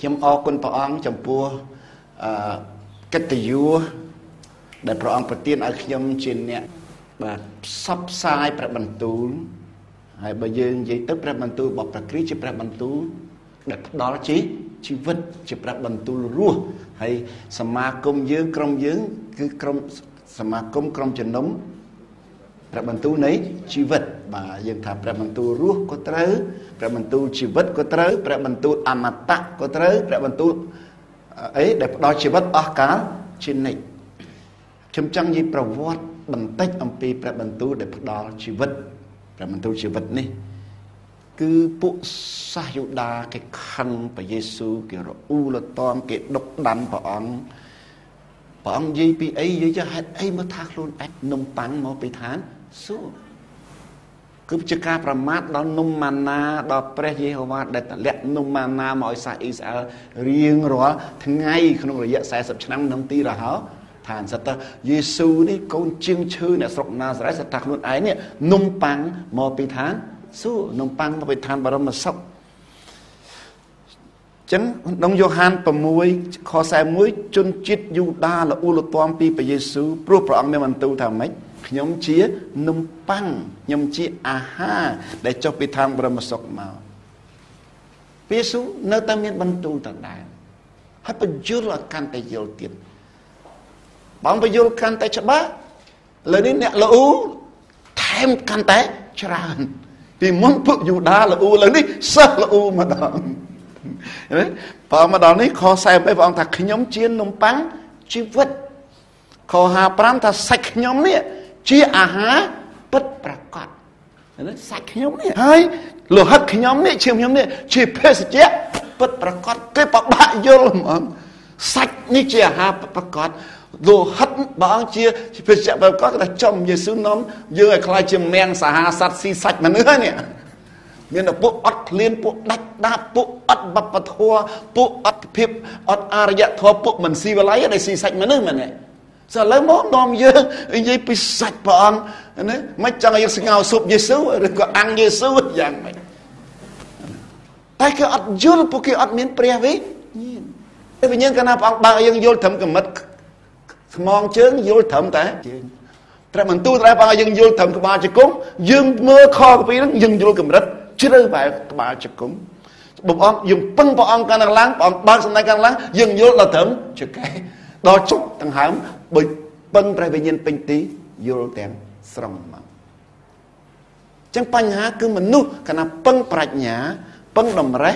ខ្ញុំអរគុណព្រះអង្គចំពោះកិត្តិយសដែលព្រះអង្គប្រទានឲ្យខ្ញុំជាអ្នកបាទផ្សព្វផ្សាយព្រះបន្ទូលហើយបើយើងនិយាយទៅព្រះបន្ទូលរបស់ព្រះគ្រីស្ទជាព្រះបន្ទូលដែលផ្ដល់ជីវិតជាព្រះបន្ទូលរស់ហើយសមាគមយើងក្រុមយើងគឺក្រុមសមាគមក្រុមជំនុំព្រះបន្ទូលនៃជីវិតបាទយើងថាព្រះបន្ទូលរស់ក៏ត្រូវព្រះបន្ទូលជីវិតក៏ត្រូវព្រះបន្ទូលអមតៈក៏ត្រូវព្រះបន្ទូលអីដែលផ្ដល់ជីវិតអស់កលជានិច្ចខ្ញុំចង់និយាយប្រវត្តិបន្តិចអំពីព្រះបន្ទូលដែលផ្ដល់ជីវិតព្រះបន្ទូលជីវិតនេះគឺពួកសាសយូដាគេខឹងព្រះយេស៊ូវគេរអ៊ូលតំគេដុកដាន់ព្រះអង្គនិយាយពីអីនិយាយហេតុអីមកថាខ្លួនឯងនំប៉័ងមកពីឋានសួគ៌គឺជាការប្រមាថដល់នំម៉ាណាដល់ព្រះយេហូវ៉ាដែលតម្លាក់នំម៉ាណាមកឲ្យសាសអ៊ីស្រាអែលរៀងរាល់ថ្ងៃក្នុងរយៈ40ឆ្នាំក្នុងទីរហោឋានសិតយេស៊ូវនេះកូនជាងឈឺអ្នកស្រុកណាសារ៉េតសិតថាខ្លួនឯងនេះនំប៉័ងមកពីឋានសួគ៌នំប៉័ងមកពីឋានបរមសុខចឹងក្នុងយ៉ូហាន6ខ41ជនជាតិយូដាល្អូលលទាំពីព្រះយេស៊ូវព្រោះព្រះអង្គមានបន្ទូលថាម៉េចខ្ញុំជានំប៉័ងខ្ញុំជាអាហារដែលចុះពីឋានបរមសុខមកព្រះយេស៊ូវនៅតែមានបន្ទូលដដែលហើយបញ្យល់ឲ្យកាន់តែយល់ទៀតបងបញ្យល់កាន់តែច្បាស់លើនេះអ្នកល្អូថែមកាន់តែច្រើនពីមុនពួកយូដាល្អូលើនេះសិស្សល្អូម្ដងព្រះម្ដងនេះខ43ព្រះអង្គថាខ្ញុំជានំប៉័ងជីវិតខ55ថាសាច់ខ្ញុំនេះជាអាហារពិតប្រាកដសាច់ខ្ញុំនេះហើយលោហិតខ្ញុំនេះឈាមខ្ញុំនេះជាភេសជ្ជៈពិតប្រាកដគេបបាក់យល់ហ្មងសាច់នេះជាអាហារពិតប្រាកដលោហិតបងជាភេសជ្ជៈពិតប្រាកដគេថាចំយេស៊ូវនាំយើងឲ្យខ្លាចជាមៀងសាហាសត្វស៊ីសាច់មនុស្សនេះមានតែពួកអត់ឃ្លានពួកដាច់ដាបពួកអត់បបធัวពួកអត់ភាពអត់អរិយធម៌ពួកមិនស៊ីវិល័យដែលស៊ីសាច់មនុស្សមែនទេសើឥឡូវមកនាំយើងនិយាយពីសាច់ព្រះអង្គណាមិនចង់ឲ្យយើងស្ងោស៊ុបយេស៊ូវឬក៏អាំងយេស៊ូវយ៉ាងម៉េចតែគេអត់យល់ពួកគេអត់មានព្រះវិញ្ញាណព្រះវិញ្ញាណកាលណាព្រះអង្គបើកឲ្យយើងយល់ត្រឹមកម្រិតស្មងជើងយល់ត្រឹមតែជើងព្រះបន្ទូលតែបើកឲ្យយើងយល់ត្រឹមក្បាលជង្គង់យើងមើលខកពីហ្នឹងយើងយល់កម្រិតជ្រៅបែបក្បាលជង្គង់បងអង្គយើងពឹងព្រះអង្គកាន់ឡើងព្រះអង្គបើកសំណាញ់កាន់ឡើងយើងយល់ដល់ត្រឹមចកែដល់ជប់ដង្ហើមបើពឹងព្រះវិញ្ញាណពេញទីយល់ទាំងស្រុងមកចឹងបញ្ហាគឺមនុស្សគណៈពឹងប្រាជ្ញាពឹងតម្រេះ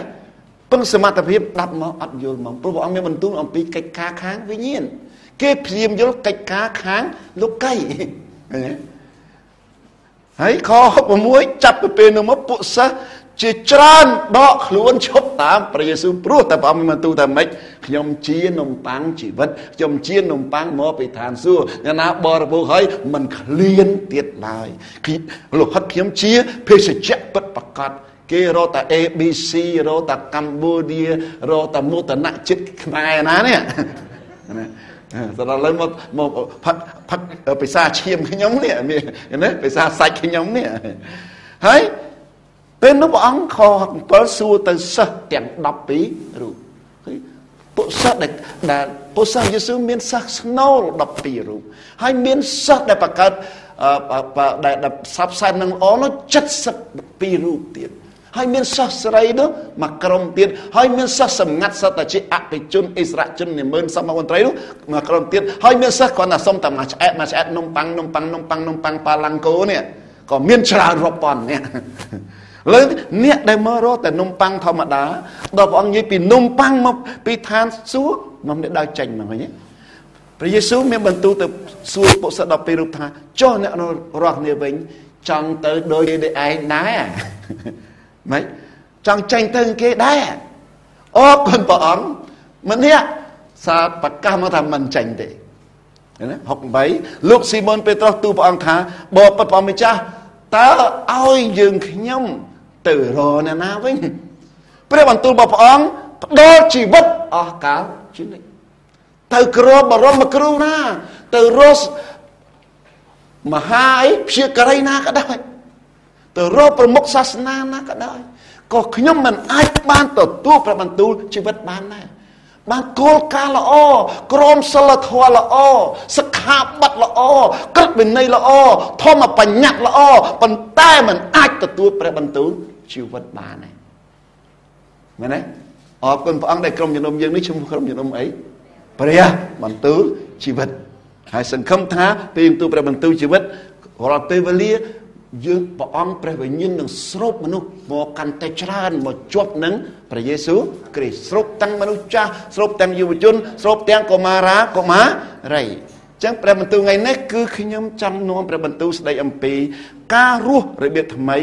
ពឹងសមត្ថភាពដាប់មកអត់យល់មកព្រោះព្រះអង្គមានបន្ទូលអំពីកិច្ចការខាងវិញ្ញាណគេព្យាយាមយល់កិច្ចការខាងលោកីហើយខ66ចាប់ពីពេលនោះមកពួកសិស្សជាច្រើនដកខ្លួនឈប់តាមព្រះយេស៊ូវព្រោះតែព្រះអង្គមានបន្ទូលថាម៉េចខ្ញុំជានំប៉័ងជីវិតខ្ញុំជានំប៉័ងមកពីឋានសួគ៌អ្នកណាបរិភោគហើយមិនឃ្លានទៀតឡើយលោហិតខ្ញុំជាភេសជ្ជៈពិតប្រាកដគេរកតែ ABC រកតែកម្ពុជារកតែមោទនចិត្តខ្មែរណានេះណាដល់ឡើយមកផឹកភាសាឈាមខ្ញុំនេះណាភាសាសាច់ខ្ញុំនេះហើយពេលនោះព្រះអង្គខ7សួរទៅសិស្សទាំង12រូបពួកសិស្សដែលពួកសិស្សយេស៊ូវមានសិស្សស្នូល12រូបហើយមានសិស្សដែលបង្កើតដែលផ្សព្វផ្សាយនឹងល្អនោះ72រូបទៀតហើយមានសិស្សស្រីនោះមួយក្រុមទៀតហើយមានសិស្សសម្ងាត់សិស្សតែជាអភិជនអិសរជននិមឺនសមមន្ត្រីនោះមួយក្រុមទៀតហើយមានសិស្សគ្រាន់តែសុំតែមួយឆ្អែតនំប៉័ងប៉ាឡាំងកូនេះក៏មានច្រើនរាប់ពាន់នេះលើអ្នកដែលមករកតែនំប៉័ងធម្មតាដល់ព្រះអង្គនិយាយពីនំប៉័ងមកពីឋានសួគ៌មកនេះដើរចេញមកវិញព្រះយេស៊ូវមានបន្ទូលទៅសួរពួកសិស្ស12រូបថាចុះអ្នករាល់គ្នាវិញចង់ទៅដោយគេឯងដែរម៉េចចង់ចេញទៅគេដែរអរគុណព្រះអង្គម្នាក់សាប្រកាសមកថាមិនចេញទេណា68លោកស៊ីម៉ុនពេត្រុសទូលព្រះអង្គថាបបិទ្ធព្រះម្ចាស់តើឲ្យយើងខ្ញុំទៅរកអ្នកណាវិញព្រះបន្ទូលរបស់ព្រះអង្គផ្ដល់ជីវិតអស់កលជានិច្ចទៅក្របរមគ្រូណាទៅរកមហាព្យាការីណាក៏ដោយទៅរកប្រមុខសាសនាណាក៏ដោយ ក៏ខ្ញុំមិនអាចបានទទួលព្រះបន្ទូលជីវិតបានដែរបានគោលការណ៍ល្អក្រមសីលធម៌ល្អសិក្ខាបទល្អក្រឹតវិន័យល្អធម្មបញ្ញត្តិល្អប៉ុន្តែមិនអាចទទួលព្រះបន្ទូលជីវិតបានទេមែនទេអរគុណព្រះអង្គដែលក្រុមជំនុំយើងនេះឈ្មោះក្រុមជំនុំអីព្រះបន្ទូលជីវិតហើយសង្ឃឹមថាពេលទទួលព្រះបន្ទូលជីវិតរាល់ពេលវេលាយើងព្រះអង្គព្រះវិញ្ញាណនឹងស្រូបមនុស្សមកកាន់តែច្រើនមកជាប់នឹងព្រះយេស៊ូវគ្រីស្ទស្រូបទាំងមនុស្សចាស់ស្រូបទាំងយុវជនស្រូបទាំងកុមារាកុមារីអញ្ចឹងព្រះបន្ទូលថ្ងៃនេះគឺខ្ញុំចង់នាំព្រះបន្ទូលស្ដីអំពីការរស់របៀបថ្មី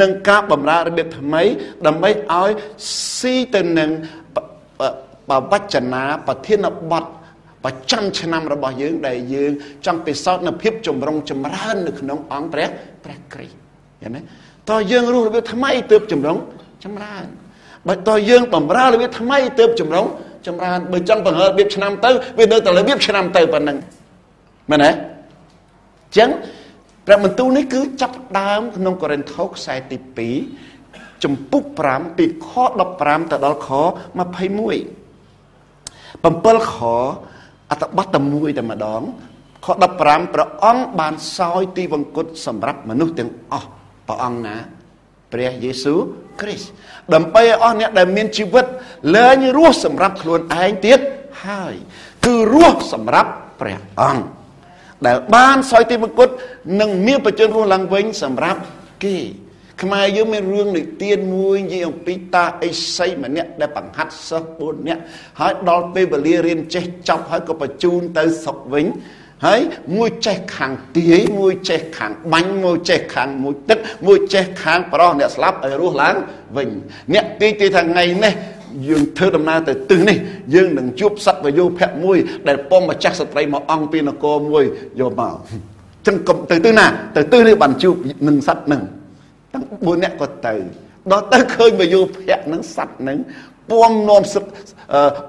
និងការបម្រើរបៀបថ្មីដើម្បីឲ្យស៊ីទៅនឹងបវចនាប្រធានបទប្រចាំឆ្នាំរបស់យើងដែលយើងចង់ពិសោធន៍នៅភាពចម្រុងចម្រើននៅក្នុងអង្គព្រះគ្រីស្ទឃើញទេតើយើងរស់របៀបថ្មីទើបចម្រុងចម្រើនបើតើយើងបម្រើរបៀបថ្មីទើបចម្រុងចម្រើនបើចង់បង្ហើរបៀបឆ្នាំទៅវានៅតែរបៀបឆ្នាំទៅប៉ុណ្ណឹងមែនទេអញ្ចឹងព្រះបន្ទូលនេះគឺចាប់ដើមក្នុងកូរិនថូសខ្សែទី2ចំពុក5ពីខ15ទៅដល់ខ21 7ខអត្ថបទតែមួយតែម្ដងខ15ព្រះអង្គបានសោយទីវង្គតសម្រាប់មនុស្សទាំងអស់ព្រះអង្គណាព្រះយេស៊ូវគ្រីស្ទដើម្បីឲ្យអស់អ្នកដែលមានជីវិតលែងរស់សម្រាប់ខ្លួនឯងទៀតហើយគឺរស់សម្រាប់ព្រះអង្គដែលបានសោយទីវង្គតនិងមានបជនរស់ឡើងវិញសម្រាប់គេខ្មែរយើងមានរឿងនិទានមួយនិយាយអំពីតាអេសីម្នាក់ដែលបង្ហាត់សិស្ស4នាក់ហើយដល់ពេលវេលារៀនចេះចប់ហើយក៏បញ្ជូនទៅស្រុកវិញហើយមួយចេះខាងទាយមួយចេះខាងបាញ់មួយចេះខាងមួយទឹកមួយចេះខាងប្រោះអ្នកស្លាប់ឲ្យរស់ឡើងវិញអ្នកទាយថាថ្ងៃនេះយើងធ្វើដំណើរទៅទិសនេះយើងនឹងជួបសត្វវយោភៈមួយដែលពំម្ចាស់ស្ត្រីមកអង្គពីនគរមួយយកមកចឹងកុំទៅទិសណាទៅទិសនេះបានជួបនឹងសត្វនឹងទាំង4នាក់ក៏ទៅដល់ទៅឃើញវយោភៈនឹងសត្វនឹងពំនាំ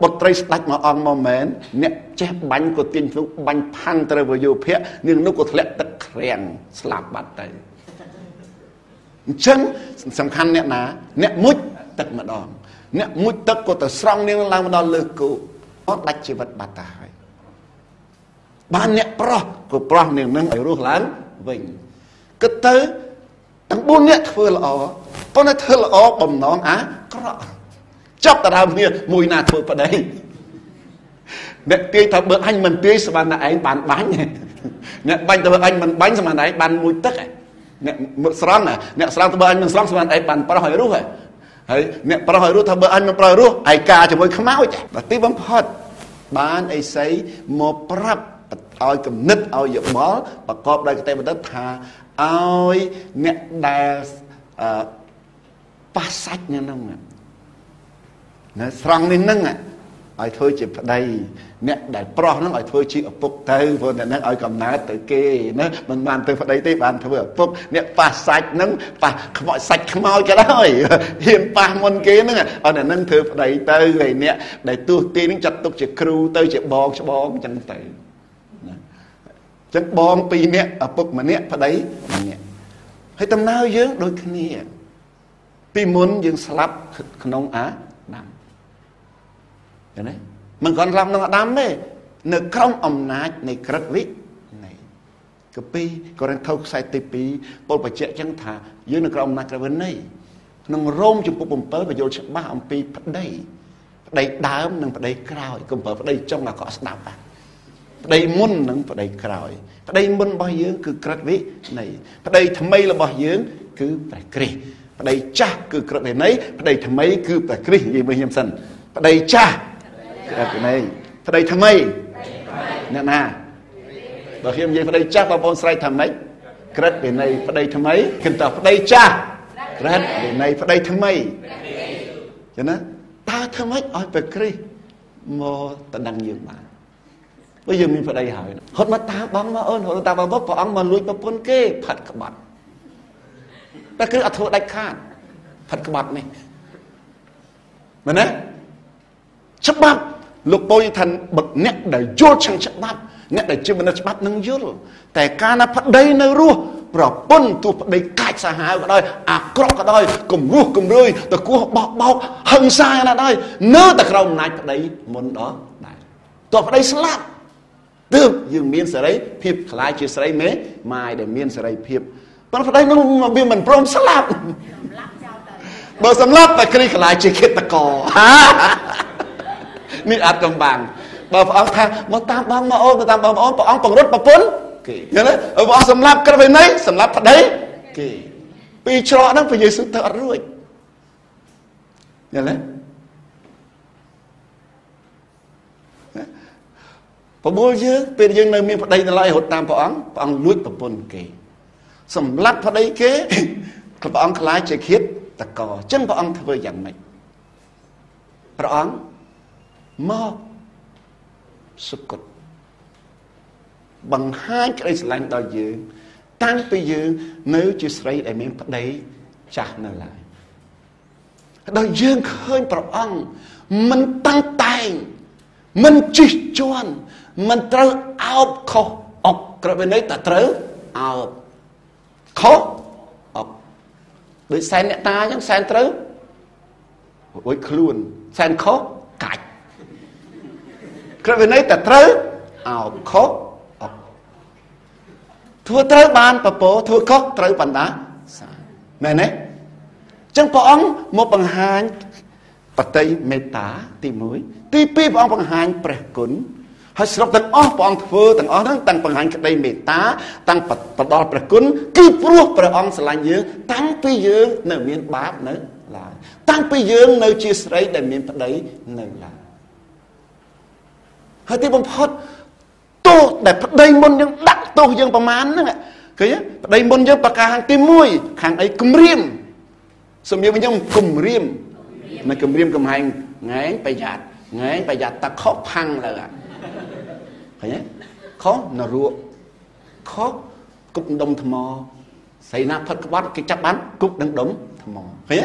បុត្រីស្ដេចមកអង្គមកមែនអ្នកចេះបាញ់ក៏ទាញភ្លុកបាញ់ផាំងទៅវយោភៈនាងនោះក៏ធ្លាក់ទឹកក្រាំងស្លាប់បាត់ទៅអញ្ចឹងសំខាន់អ្នកណាអ្នកមុជទឹកម្ដងអ្នកមុជទឹកក៏ទៅស្រង់នាងឡើងមកដល់លើគោអត់ដាច់ជីវិតបាត់ទៅហើយបានអ្នកប្រុសក៏ប្រោះនាងនឹងឲ្យរស់ឡើងវិញគិតទៅទាំង4នាក់ធ្វើល្អប៉ុន្តែធ្វើល្អបំណងអាក្រក់ចាប់តដើមគ្នាមួយណាធ្វើប្តីអ្នកទាយថាបើអញមិនទាយស្មានតែឯងបានបាញ់អ្នកបាញ់ទៅបើអញមិនបាញ់ស្មានតែឯងបានមួយទឹកអ្នកស្រង់អ្នកស្រង់ទៅបើអញមិនស្រង់ស្មានតែឯងបានប្រុសឲ្យរស់ហើយអ្នកប្រុសឲ្យរស់ថាបើអញមិនប្រុសឲ្យរស់ឯកាជាមួយខ្មោចដល់ទីបំផុតបានអេសីមកប្រាប់ឲ្យគំនិតឲ្យយោបល់ប្រកបដោយកតេបណ្ឌិតថាឲ្យអ្នកដែលប៉ះសាច់នឹងណាស្រង់នេះនឹងឲ្យធ្វើជាប្តីអ្នកដែលប្រុសនឹងឲ្យធ្វើជាឪពុកទៅព្រោះអ្នកនឹងឲ្យកំណើតទៅគេណាមិនបានធ្វើប្តីទេបានធ្វើឪពុកអ្នកប៉ះសាច់នឹងប៉ះខ្មោចសាច់ខ្មោចក៏ដោយហ៊ានប៉ះមុនគេនឹងឲ្យអ្នកនឹងធ្វើប្តីទៅហើយអ្នកដែលទោះទីនឹងចាត់ទុកជាគ្រូទៅជាបងច្បងអញ្ចឹងទៅណាអញ្ចឹងបង2នាក់ឪពុកម្នាក់ប្តីម្នាក់ហើយដំណើរយើងដូចគ្នាពីមុនយើងស្លាប់ក្នុងអាដាមឃើញទេមិនគ្រាន់ស្លាប់ក្នុងអាដាមទេនៅក្រោមអំណាចនៃក្រឹតវិន័យកាពីកូរិនថូសខ្សែទី2ពលបញ្ជាក់ចឹងថាយើងនៅក្រោមអំណាចក្រឹតវិន័យក្នុងរ៉ូមជំពូក7បញ្យល់ច្បាស់អំពីប្តីដើមនិងប្តីក្រោយកុំប្រើប្តីចុងអាកក់ស្ដាប់ប្តីមុននិងប្តីក្រោយប្តីមុនរបស់យើងគឺក្រឹតវិន័យប្តីថ្មីរបស់យើងគឺព្រះគ្រីស្ទប្តីចាស់គឺក្រឹតវិន័យប្តីថ្មីគឺព្រះគ្រីស្ទនិយាយមើលខ្ញុំសិនប្តីចាស់ក្រឹតវិន័យប្តីថ្មីអ្នកណាបើខ្ញុំនិយាយប្តីចាស់បងប្អូនស្រែកថាម៉េចក្រឹតវិន័យប្តីថ្មីគឺតើប្តីចាស់ក្រឹតវិន័យប្តីថ្មីចឹងណាតើធ្វើម៉េចឲ្យព្រះគ្រីស្ទមកតដឹងយើងបានបើយើងមានប្តីហើយហត់មកតាមបងមកអូនហត់តាមបងព្រះអង្គមកលួចប្រពន្ធគេផាត់ក្បត់តែគឺអត់ធ្វើដាច់ខាតផាត់ក្បត់នេះមែនទេច្បាប់លោកពោលថាបឹកអ្នកដែលយល់ឆឹងច្បាប់អ្នកដែលជាមនុស្សច្បាប់នឹងយល់តែកាលណាប្តីនៅរស់ ប្រពន្ធទោះប្តីកាច់សាហាវក៏ដោយអាក្រក់ក៏ដោយគំរោះគំរឿយតគោះបោកបោកហិង្សាណាស់ដែរនៅតែក្រោមអំណាចប្តីមុនដល់ដែរទោះប្តីស្លាប់ទើបយើងមានសេរីភាពខ្លាចជាស្រីមេម៉ាយដែលមានសេរីភាពប៉ុន្តែប្តីនោះវាមិនព្រមស្លាប់បើសម្លាប់តែគ្រីខ្លាចជាឃាតករនេះអត់កំបាំងបើព្រះអង្គថាមកតាមបងមកអូនទៅតាមបងប្អូនព្រះអង្គពង្រត់ប្រពន្ធគេឃើញទេព្រះអង្គសម្លាប់ក្រឹតវិន័យសម្លាប់ប្តីគេពីច្រកហ្នឹងព្រះយេស៊ូវទៅអត់រួចឃើញទេប្រមូលយើងពេលយើងនៅមានប្តីនៅឡើយរត់តាមព្រះអង្គលួចប្រពន្ធគេសម្លាប់ប្តីគេព្រះអង្គខ្លាចជាឃាតករអញ្ចឹងព្រះអង្គធ្វើយ៉ាងម៉េចព្រះអង្គមកសុគតបង្ហាញក្តីស្រឡាញ់ដល់យើងតាំងពីយើងនៅជាស្រីដែលមានប្តីចាស់នៅឡើយដល់យើងឃើញព្រះអង្គមិនតាំងតែងមិនជិះជាន់មិនត្រូវអោបខុសអុកក្របីនេះតែត្រូវអោបខុសអុកដូចសែនអ្នកតាអញ្ចឹងសែនត្រូវរួចខ្លួនសែនខុសកាច់ក្របីនេះតែត្រូវអោបខុសអុកធ្វើត្រូវបានពពធ្វើខុសត្រូវបណ្ដាសាមែនទេអញ្ចឹងព្រះអង្គមកបង្ហាញបតីមេត្តាទី1ទី2ព្រះអង្គបង្ហាញព្រះគុណហើយស្រុកទាំងអស់ព្រះអង្គធ្វើទាំងអស់ហ្នឹងតាំងបង្ហាញក្តីមេត្តាតាំងបដិព្រះគុណគឺព្រោះព្រះអង្គស្រឡាញ់យើងតាំងពីយើងនៅមានបាបនៅឡើយតាំងពីយើងនៅជាស្រីដែលមានប្តីនៅឡើយហើយទីបំផុតទោសដែលប្តីមុនយើងដាក់ទោសយើងប្រមាណហ្នឹងឃើញប្តីមុនយើងប្រការខាងទី1ខាងអីគំរាមសម្រាប់យើងគំរាមនៅគំរាមកំហែងងែងប្រយ័ត្នតខុសផាំងលើឃើញទេខុសនរកខុសគប់ដុំថ្មស្រីណាផិតក្បត់គេចាប់បានគប់នឹងដុំថ្មឃើញ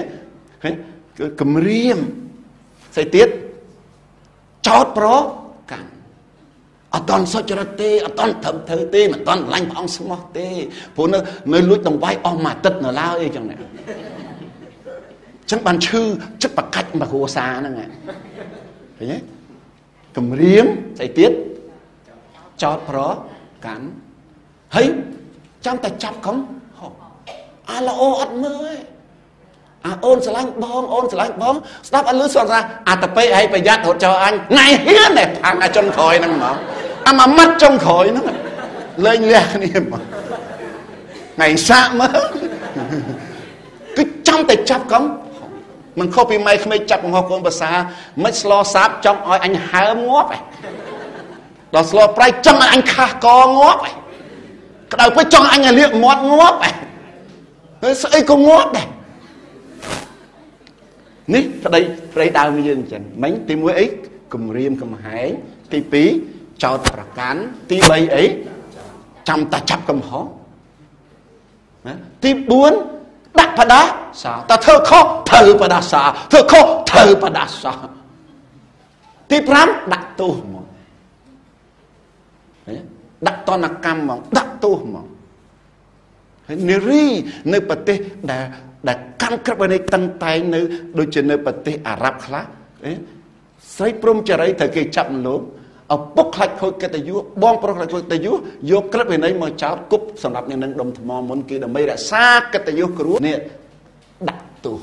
ទេគឺគំរាមស្អីទៀតចោតប្រកាន់អត់តន់សុចរិតទេអត់តន់ត្រឹមត្រូវទេមិនតន់ឆ្លាញ់ព្រះអង្គស្មោះទេព្រោះនៅលួចដង្វាយអស់មួយអាទិត្យនៅឡើយអីចឹងណាចឹងបានឈឺចិត្តប្រកាច់មកគ្រួសារហ្នឹងឃើញទេគំរាមស្អីទៀតចោតប្រកាន់ហើយចាំតែចាប់កំហុសអាល្អអត់មើលអាអូនស្រឡាញ់បងអូនស្រឡាញ់បងស្ដាប់អត់លឺស្គាល់ថាអាតពេកឲ្យប្រយ័ត្នរត់ចោលអញណៃហ៊ានតែផាំងអាចុងក្រោយហ្នឹងហ្មងអាមួយម៉ាត់ចុងក្រោយហ្នឹងលេងលះគ្នាហ្មងថ្ងៃសាក់មើលគឺចាំតែចាប់កំមិនខុសពីម៉ែក្មេកចាប់កំហុសកូនប្រសាមិនស្លោសាបចង់ឲ្យអញហើមងាប់ឯងដល់ស្លោប្រៃចង់ឲ្យអញខាស់កងាប់ឯងក្តៅពេកចង់អញឲ្យលាកមាត់ងាប់ឯងហើយស្អីក៏ងាប់ដែរនេះប្តីដើមយើងអញ្ចឹងមិញទី1អីគំរាមកំហែងទី2ចោតប្រកាន់ទី3អីចាំតែចាប់កំហុសទី4ដាក់បដាសាតែធ្វើខុសត្រូវបដាសាធ្វើខុសត្រូវបដាសាទី5ដាក់ទោសហ្មងដាក់តនកម្មហ្មងដាក់ទោសហ្មងហើយនារីនៅប្រទេសដែលកាន់ក្រឹបនៃតឹងតែងនៅដូចជានៅប្រទេសអារ៉ាប់ខ្លះស្រីព្រំចរិយត្រូវគេចាប់លោកឪពុកខ្លាច់ខូចកិត្តិយសបងប្រុសខ្លាច់ខូចកិត្តិយសយកក្រឹបវិន័យមកចោតគប់សម្រាប់នឹងដុំថ្មមុនគេដើម្បីរក្សាកិត្តិយសគ្រួនេះដាក់ទោស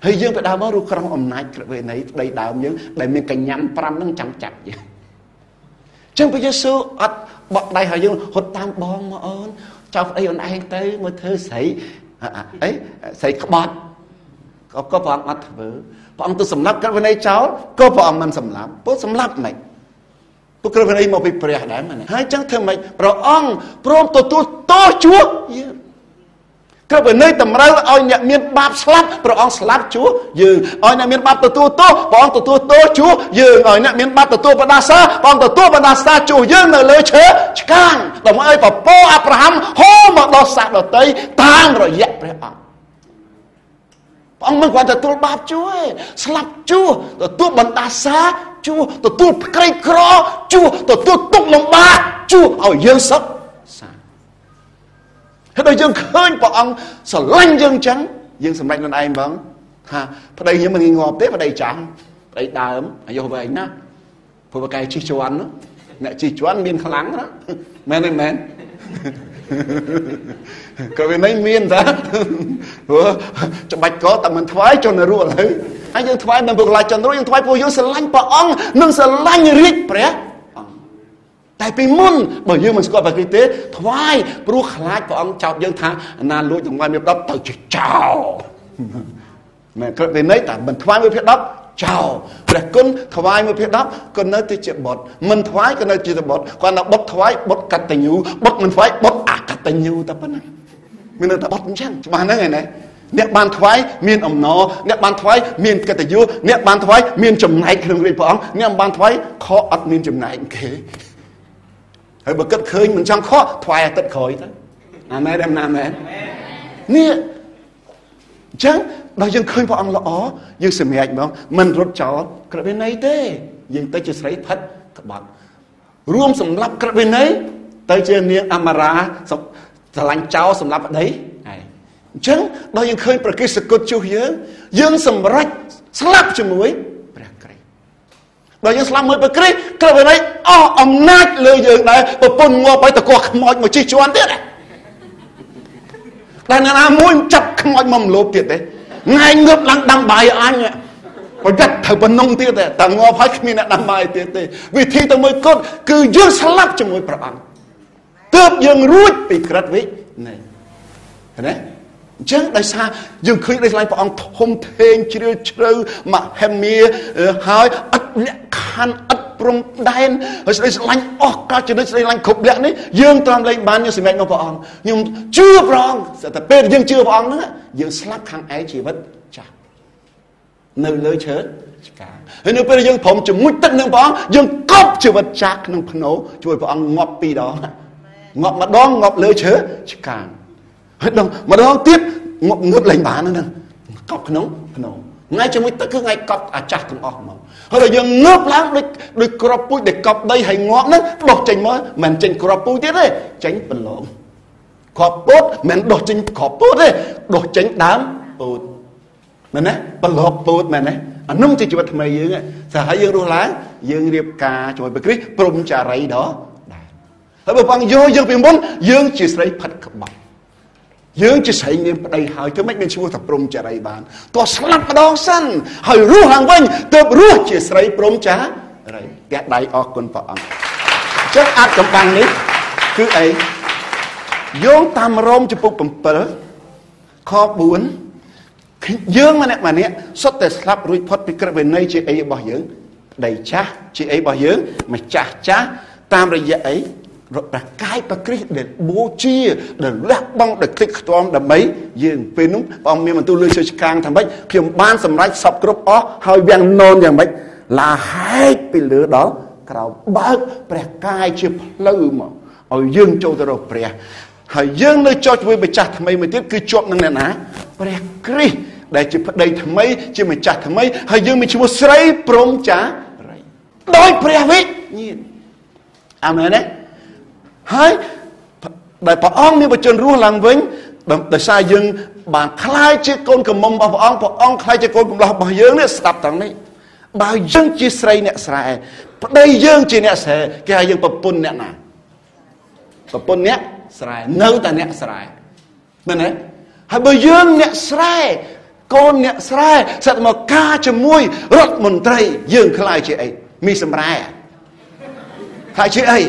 ហើយយើងទៅដើមមករូបក្រុងអំណាចក្រឹបវិន័យប្តីដើមយើងដែលមានកញ្ញាំ5នឹងចាំចាប់យើងចឹងព្រះយេស៊ូវអត់បក់ដៃឲ្យយើងហត់តាមបងមកអូនចៅប្តីអូនឯងទៅមកធ្វើស្រីអីស្រីក្បត់ក៏ព្រះអង្គអត់ធ្វើព្រះអង្គទៅសម្លាប់ក្រឹបវិន័យចោលក៏ព្រះអង្គមិនសម្លាប់ព្រោះសម្លាប់មិនពួកក្រឹបវិន័យមកពីព្រះដែរមែនហើយចឹងធ្វើម៉េចព្រះអង្គព្រមទទួលទោសជួសយើងក្រឹបវិន័យតម្រូវឲ្យអ្នកមានបាបស្លាប់ព្រះអង្គស្លាប់ជួសយើងឲ្យអ្នកមានបាបទទួលទោសព្រះអង្គទទួលទោសជួសយើងឲ្យអ្នកមានបាបទទួលបណ្ដាសាព្រះអង្គទទួលបណ្ដាសាជួសយើងនៅលើឈើឆ្កាងដើម្បីឲ្យពពកអាប់រ៉ាហាំហូរមកដល់សាសដតីតាមរយៈព្រះអង្គព្រះអង្គមិនគ្រាន់តែទទួលបាបជួសទេស្លាប់ជួសទទួលបណ្ដាសាជួសទទួលក្រីក្រជួសទទួលទុក្ខលំបាកជួសឲ្យយើងសុខសា ដល់យើងឃើញព្រះអង្គស្រឡាញ់យើងចឹងយើងសម្រេចខ្លួនឯងបងថាប្តីខ្ញុំមិនងាប់ទេប្តីចាំប្តីដើមអាយុវែងណាព្រោះបកែជិះជាន់អ្នកជិះជាន់មានខ្លាំងណាមែនទេមែនក៏វាមិនមានតាព្រោះច្បាច់កតែមិនថ្វាយចុះនៅរស់ឥឡូវហើយយើងថ្វាយមិនព្រោះកន្លះចន្ទរយើងថ្វាយព្រោះយើងស្រឡាញ់ព្រះអង្គនិងស្រឡាញ់រាជព្រះតែពីមុនបើយើងមិនស្គាល់ព្រះគ្រីស្ទទេថ្វាយព្រោះខ្លាចព្រះអង្គចោទយើងថាណាលួចទាំងវាយមាន10ទៅជាចោលមែនក្រឹតវិន័យតែមិនថ្វាយ1ភាគ10ចោលព្រះគុណថ្វាយ1ភាគ10ក៏នៅតែជាបុត្រមិនថ្វាយក៏នៅជាបុត្រគាត់ថាបុត្រថ្វាយបុត្រកតញ្ញូបុត្រមិនថ្វាយបុត្រអកតញ្ញូតែប៉ុណ្ណឹងមានតែបុត្រអញ្ចឹងច្បាស់ហ្នឹងឯណាអ្នកបានថ្វាយមានអំណរអ្នកបានថ្វាយមានកតញ្ញូអ្នកបានថ្វាយមានចំណែកក្នុងរាជព្រះអង្គអ្នកបានថ្វាយខកអត់មានចំណែកគេហើយបើគិតឃើញមិនចង់ខកថ្វាយអាទិត្យក្រោយទៅអាមែនណាមែននេះអញ្ចឹងដល់យើងឃើញព្រះអង្គល្អយើងសម្រេចហ្មងមិនរត់ចោលក្រឹតវិន័យទេយើងទៅជាស្រីផិតក្បត់រួមសម្រាប់ក្រឹតវិន័យទៅជានាងអមរាស្រឡាញ់ចោលសម្រាប់ប្តីអញ្ចឹងដល់យើងឃើញព្រះគ្រីស្ទសគត់ជួសយើងសម្រេចស្លាប់ជាមួយព្រះគ្រីស្ទដល់យើងស្លាប់មួយព្រះគ្រីស្ទក្រឹតវិន័យអស់អំណាចលើយើងដែរប្រពន្ធងាប់ហើយតកោះខ្មោចមកជិះជាន់ទៀតតែណាមួយចាប់ខ្មោចមកម្លោបទៀតទេថ្ងៃងើបឡើងដាំបាយអញប្រយ័ត្នទៅប៉ុណ្ណឹងទៀតទេតែងាប់ហើយគ្មានអ្នកដាំបាយទៀតទេវិធីទៅមួយគត់គឺយើងស្លាប់ជាមួយព្រះអង្គទើបយើងរួចពីក្រឹតវិន័យឃើញទេអញ្ចឹងដោយសារយើងឃើញដោយឡែកព្រះអង្គធំធេងជ្រាលជ្រៅមហិមាហើយអត់លក្ខខណ្ឌអត់ព្រំដែនហើយស្ដីស្រឡាញ់អស់កលចំណុចស្ដីស្រឡាញ់គ្រប់លក្ខនេះយើងទ្រាំលែងបានយើងសម្រេចមកព្រះអង្គខ្ញុំជឿព្រះអង្គតែពេលយើងជឿព្រះអង្គហ្នឹងយើងស្លាប់ខាងឯជីវិតចាស់នៅលើឈើឆ្កាងហើយនៅពេលយើងព្រមជាមួយទឹកនឹងព្រះអង្គយើងកប់ជីវិតចាស់ក្នុងភ្នោជួយព្រះអង្គងាប់2ដងងាប់ម្ដងងាប់លើឈើឆ្កាងហើយដល់ម្ដងទៀតងើបលែងបានហ្នឹងកប់ក្នុងភ្នោថ្ងៃជាមួយទឹកគឺថ្ងៃកប់អាចាស់ទាំងអស់មកហើយដល់យើងងើបឡើងដូចក្របពូជដែលកប់ដីហើយងាប់ហ្នឹងដុសចេញមកមិនចេញក្របពូជទៀតទេចេញបន្លងក្របពោតមិនដុសចេញក្របពោតទេដុសចេញដើមពោតមែនទេបន្លកពោតមែនទេអានោះជាជីវិតថ្មីយើងតែហើយយើងរស់ឡើងយើងរៀបការជាមួយព្រះគ្រីស្ទព្រមចារីដល់ដែរហើយបើបងយកយើងពីមុនយើងជាស្រីផិតក្បត់យើងជាស្រីមានប្តីហើយធ្វើម៉េចមានឈ្មោះថាព្រំចារីបានតោះស្លាប់ម្ដងសិនហើយរស់ឡើងវិញទើបរស់ជាស្រីព្រំចារីផ្ទះដៃអរគុណព្រះអង្គចឹងអាចកំបាំងនេះគឺអីយោងតាមរ៉ូមចំពុក7ខ4យើងម្នាក់សុទ្ធតែស្លាប់រួចផុតពីក្រឹតវិន័យជាអីរបស់យើងប្តីចាស់ជាអីរបស់យើងម្ចាស់ចាស់តាមរយៈអីព្រះកាយព្រះគ្រីស្ទដែលបូជាដែលលះបង់ដោយគិតខ្ទាំដើម្បីយើងពេលនោះព្រះអង្គមានបន្ទូលលើជើងឆ្កាងថាម៉េចខ្ញុំបានសម្រេចសពគ្រប់អស់ហើយវាំងននយ៉ាងម៉េចឡាហែកពីលើដល់ក្រោមបើកព្រះកាយជាផ្លូវមកឲ្យយើងចូលទៅរកព្រះហើយយើងនៅចុះជាមួយម្ចាស់ថ្មីមួយទៀតគឺជាប់នឹងអ្នកណាព្រះគ្រីស្ទដែលជាប្តីថ្មីជាម្ចាស់ថ្មីហើយយើងមានឈ្មោះស្រីព្រំចារីដោយព្រះវិញ្ញាណអាមែនទេហើយដែលព្រះអង្គមានបជនរស់ឡើងវិញដោយសារយើងបានខ្លាយជាកូនកំមុំរបស់ព្រះអង្គខ្លាយជាកូនកំលោះរបស់យើងនេះស្ដាប់ទាំងនេះបើយើងជាស្រីអ្នកស្រែប្តីយើងជាអ្នកស្រែគេហៅយើងប្រពន្ធអ្នកណាប្រពន្ធអ្នកស្រែនៅតែអ្នកស្រែមែនទេហើយបើយើងអ្នកស្រែកូនអ្នកស្រែសិតមកការជាមួយរដ្ឋមន្ត្រីយើងខ្លាយជាអីមីសម្រែខ្លាយជាអី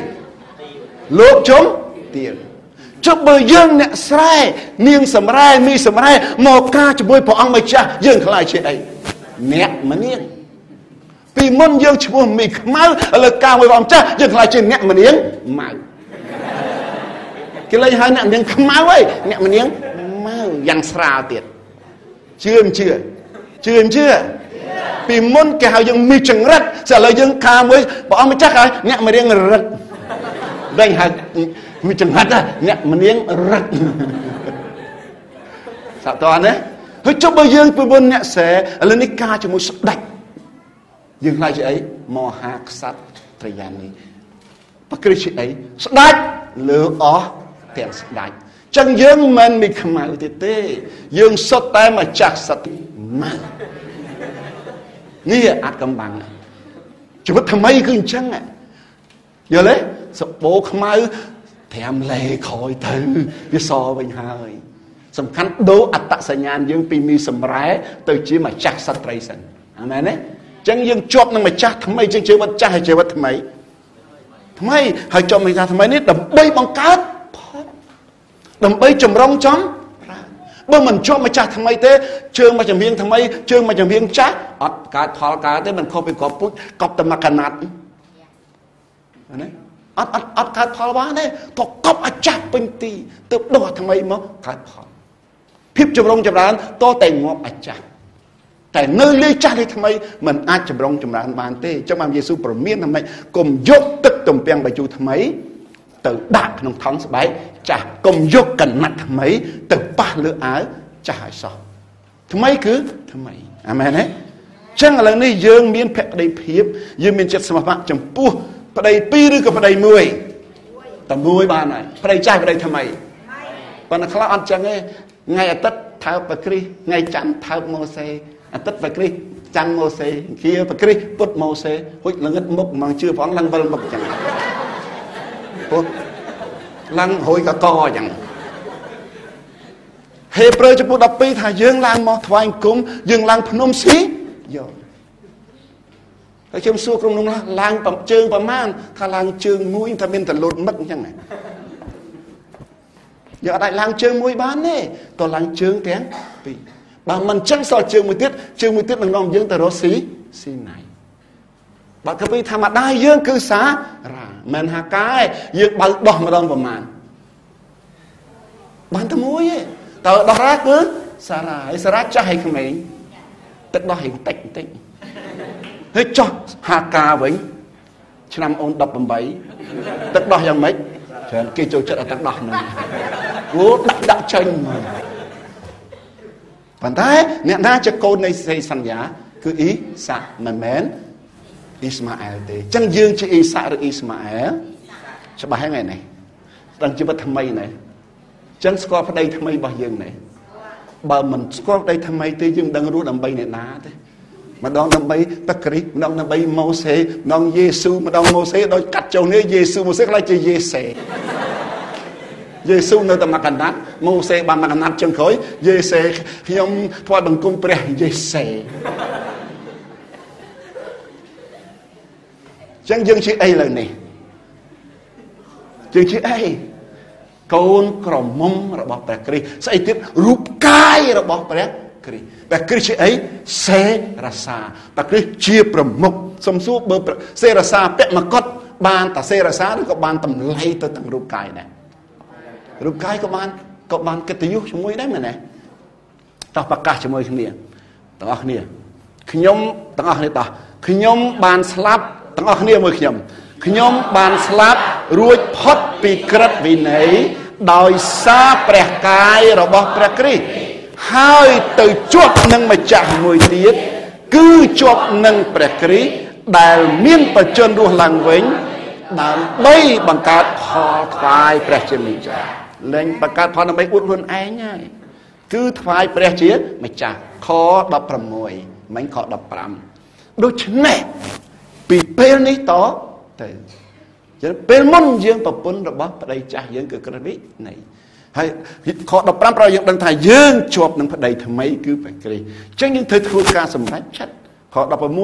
លោកជុំទៀលចុះបើយើងអ្នកស្រែនាងសម្រែមីសម្រែមកការជាមួយព្រះអង្គម្ចាស់យើងខ្លាយជាអីអ្នកម្នាងពីមុនយើងឈ្មោះមីខ្មៅឥឡូវការមួយព្រះអង្គម្ចាស់យើងខ្លាយជាអ្នកម្នាងម៉ៅគេលេងហៅអ្នកម្នាងខ្មៅហើយអ្នកម្នាងម៉ៅយ៉ាងស្រាលទៀតជឿមិនជឿជឿមិនជឿពីមុនគេហៅយើងមីចង្រិតតែឥឡូវយើងការមួយព្រះអង្គម្ចាស់ហៅអ្នកម្នាងរិតវិញហៅមីចង្រិតអ្នកម្នាងរិតសាប់តើណាហើយចុះបើយើងពីមុនអ្នកស្រែឥឡូវនេះការជាមួយស្ដេចយើងខ្លាចជាអីមហាក្សត្រយានីព្រះគ្រីស្ទជាអីស្ដេចលើអស់ទាំងស្ដេច ចឹងយើងមិនមានខ្មៅទេយើងសុទ្ធតែម្ចាស់សត្វម៉ៅនេះអាចកំបាំងជីវិតថ្មីគឺអញ្ចឹងយល់ទេសបោខ្មៅ5លេក្រោយទៅវាសវិញហើយសំខាន់ដូរអត្តសញ្ញាណយើងពីមីសម្រែទៅជាម្ចាស់សត្វត្រីសិនអាមែនទេចឹងយើងជាប់នឹងម្ចាស់ថ្មីចឹងជីវិតចាស់ហើយជីវិតថ្មីហើយជាប់ម្ចាស់ថ្មីនេះដើម្បីបង្កើតផលដើម្បីចម្រុងចំបើមិនជាប់ម្ចាស់ថ្មីទេជើងមកចម្រៀងថ្មីជើងមកចម្រៀងចាស់អត់កើតផលកើតទេមិនខុសពីកប់ពុជកប់តែមកកណាត់ណាអត់កើតផលបានទេក៏កប់អាចាស់ពេញទីទើបដោះថ្មីមកកើតផលភាពចម្រុងចម្រើនតតែងាប់អាចាស់តែនៅលើចាស់លើថ្មីมันអាចចម្រុងចម្រើនបានទេចឹងបានយេស៊ូវប្រមានថាម៉េចកុំយកទឹកទំពាំងបាយជូរថ្មីទៅដាក់ក្នុងថង់ស្បែកចាស់កុំយកកណាត់ថ្មីទៅប៉ះលើអាវចាស់ឲ្យសោះថ្មីគឺថ្មីអាមែនទេចឹងឥឡូវនេះយើងមានភក្ដីភាពយើងមានចិត្តស្មោះស្ម័គ្រចំពោះប្តីពីរឬក៏ប្តីមួយតែមួយបានហើយប្តីចាស់ប្តីថ្មីប៉ុន្តែខ្លះអត់ចឹងទេថ្ងៃអាទិត្យថើបព្រះគ្រីស្ទថ្ងៃច័ន្ទថើបម៉ូសេអាទិត្យព្រះគ្រីស្ទច័ន្ទម៉ូសេគៀព្រះគ្រីស្ទពុទ្ធម៉ូសេហុចល្ងិតមុខមកជឿព្រះអង្គឡើងវិលមុខចឹងពុទ្ធឡើងហួយកកអញ្ចឹងហេព្រើរចំពោះ12ថាយើងឡើងមកថ្វាយគុំយើងឡើងភ្នំស៊ីយកហើយខ្ញុំសួរក្រុមនោះឡើងជើងប្រមាណថាឡើងជើងមួយថាមានតលូតមឹកអញ្ចឹងយើងអាចឡើងជើងមួយបានទេតឡើងជើងទាំងពីរបើមិនអញ្ចឹងសល់ជើងមួយទៀតនឹងនាំយើងទៅរកស៊ីណៃបើគឺពីធម្មតាយើងគឺសារ៉ាមិនហាកាយយើងបើដោះម្ដងប្រមាណបានតែមួយទេតើដោះរ៉ាគឺសារ៉ាហើយសារ៉ាចាស់ឲ្យក្មេងទឹកដោះឲ្យតិចហើយចោះហាកាវិញឆ្នាំអូន18ទឹកដោះយ៉ាងម៉េចច្រើនគេចូលចិត្តឲ្យទឹកដោះហ្នឹងអូដាក់ចេញប៉ុន្តែអ្នកណាជាកូននៃសេរីសន្យាគឺអ៊ីសាក់មិនមែនអ៊ីស្ម៉ាអែលទេអញ្ចឹងយើងជាអ៊ីសាក់ឬអ៊ីស្ម៉ាអែលច្បាស់ហ្នឹងឯនេះដល់ជីវិតថ្មីនេះអញ្ចឹងស្គាល់ប្តីថ្មីរបស់យើងនេះបើមិនស្គាល់ប្តីថ្មីទេយើងដឹងរស់ដើម្បីអ្នកណាទេម្ដងដើម្បីព្រះគ្រីស្ទម្ដងដើម្បីម៉ូសេម្ដងយេស៊ូម្ដងម៉ូសេដោយកាត់ចូលនេះយេស៊ូម៉ូសេខ្លាចជាយេសេយេស៊ូនៅតែមកកណាត់ម៉ូសេបានមកកណាត់ចឹងក្រោយយេសេខ្ញុំថ្វាយបង្គំព្រះយេសេចឹងយើងជាអីលើនេះយើងជាអីកូនក្រមុំរបស់ព្រះគ្រីស្ទស្អីទៀតរូបកាយរបស់ព្រះគ្រីស្ទព្រះគ្រីស្ទជាអីសេរសាព្រះគ្រីស្ទជាប្រមុខសំសួរបើសេរសាពាក់មកុដបានតាសេរសាឬក៏បានតម្លៃទៅទាំងរូបកាយដែររូបកាយក៏បានកិត្តិយសជាមួយដែរមែនទេតោះប្រកាសជាមួយគ្នាទាំងអស់គ្នាខ្ញុំទាំងអស់គ្នាតោះខ្ញុំបានស្លាប់ទាំងអស់គ្នាមួយខ្ញុំបានស្លាប់រួចផុតពីក្រឹតវិន័យដោយសារព្រះកាយរបស់ព្រះគ្រីស្ទហើយទៅជាប់នឹងម្ចាស់មួយទៀតគឺជាប់នឹងព្រះគ្រីស្ទដែលមានបច្ចុប្បន្នរស់ឡើងវិញដើម្បីបង្កើតផលថ្វាយព្រះជាម្ចាស់លែងបង្កើតផលដើម្បីអួតខ្លួនឯងហើយគឺថ្វាយព្រះជាម្ចាស់ខ16មិញខ15ដូច្នេះពីពេលនេះតទៅចឹងពេលមុនយើងប្រពន្ធរបស់ប្តីចាស់យើងគឺក្រឹតវិន័យហើយខ15ប្រយើងដឹងថាយើងជាប់នឹងប្តីថ្មីគឺព្រះគ្រីស្ទចឹងយើងត្រូវធ្វើការសម្រេចចិត្តខ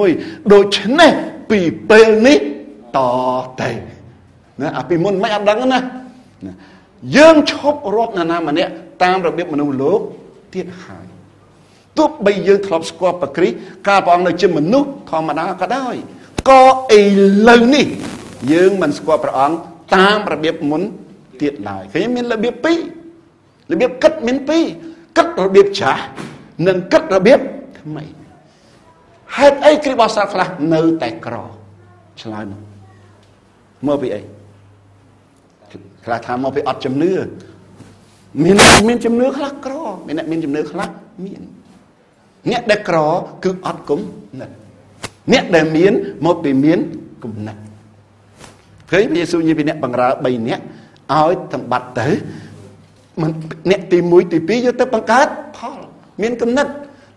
16ដូច្នេះពីពេលនេះតទៅណាអាពីមុនមិនអត់ដឹងណាយើងឈប់រាប់នរណាម្នាក់តាមរបៀបមនុស្សលោកទៀតហើយទោះបីយើងធ្លាប់ស្គាល់ព្រះគ្រីស្ទកាលព្រះអង្គនៅជាមនុស្សធម្មតាក៏ដោយក៏ឥឡូវនេះយើងមិនស្គាល់ព្រះអង្គតាមរបៀបមុនទៀតឡើយឃើញមានរបៀបពីររបៀបគិតមានពីរគិតរបៀបចាស់និងគិតរបៀបថ្មីហេតុអីគ្រីស្ទបោះសាខ្លះនៅតែក្រឆ្លើយមកពីអីខ្លះថាមកពីអត់ជំនឿមានជំនឿខ្លះក្រមានជំនឿខ្លះមានអ្នកដែលក្រគឺអត់គុំណិតអ្នកដែលមានមកពីមានគុំណិតឃើញព្រះយេស៊ូវនិយាយពីអ្នកបង្រើ3នាក់ឲ្យសម្បត្តិទៅ มันអ្នកទី1ទី2យកទៅបង្កើតផលមានគំនិត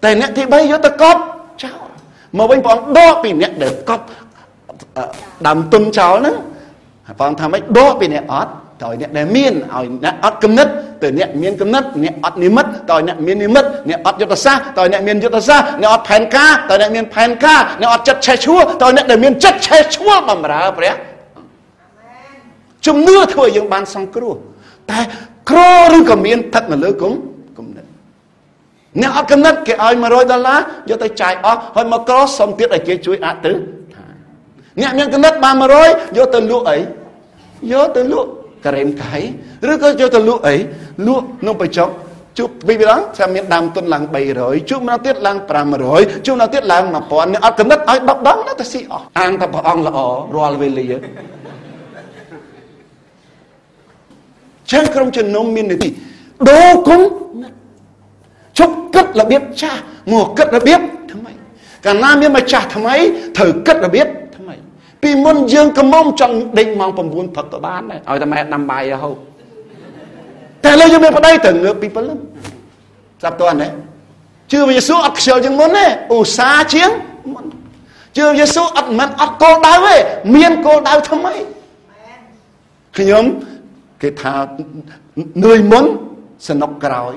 តែអ្នកទី3យកទៅកប់ចោលមកវិញព្រះអង្គដកពីអ្នកដែលកប់ដើមទុនចោលហ្នឹងព្រះអង្គថាម៉េចដកពីអ្នកអត់តើអ្នកដែលមានឲ្យអ្នកអត់គំនិតទៅអ្នកមានគំនិតអ្នកអត់និមិត្តតើអ្នកមាននិមិត្តអ្នកអត់យុទ្ធសាស្ត្រតើអ្នកមានយុទ្ធសាស្ត្រអ្នកអត់ផែនការតើអ្នកមានផែនការអ្នកអត់ចិត្តឆេះឆួលតើអ្នកដែលមានចិត្តឆេះឆួលបម្រើព្រះជំនឿធ្វើឲ្យយើងបានសង្គ្រោះតែក្រឬក៏មានស្ថិតនៅលើគំនិតអ្នកអត់គំនិតគេឲ្យ$100យកទៅចាយអស់ហើយមកក្រសុំទៀតឲ្យគេជួយអតិថាអ្នកមានគំនិតបាន100យកទៅលក់អីយកទៅលក់ការ៉េមកៃឬក៏យកទៅលក់អីលក់នំបញ្ចុកជួបពីរដងថាមានដើមទុនឡើង300ជួបម្ដងទៀតឡើង500ជួបម្ដងទៀតឡើង1000អ្នកអត់គំនិតឲ្យ10ដងទៅស៊ីអស់អាងថាព្រះអង្គល្អរាល់វេលាចឹងក្រុមជំនុំមាននីតិដូរគុំជប់គិតរបៀបចាស់មកគិតរបៀបថ្មីកាលណាមានម្ចាស់ថ្មីត្រូវគិតរបៀបថ្មីពីមុនយើងកំមុំចង់ដេកម៉ោង9ព្រឹកទៅបានដែរឲ្យតែម៉ែដាំបាយឲ្យហូបតែឥឡូវយើងមានប្តីទៅងើបពីព្រលឹមស្រាប់តើណាជឿព្រះយេស៊ូវអត់ខ្ជិលជាងមុនទេឧស្សាហ៍ជាងមុនជឿព្រះយេស៊ូវអត់មិនអត់គោលដៅទេមានគោលដៅថ្មីខ្ញុំគេថានឿយមុនសនុកក្រោយ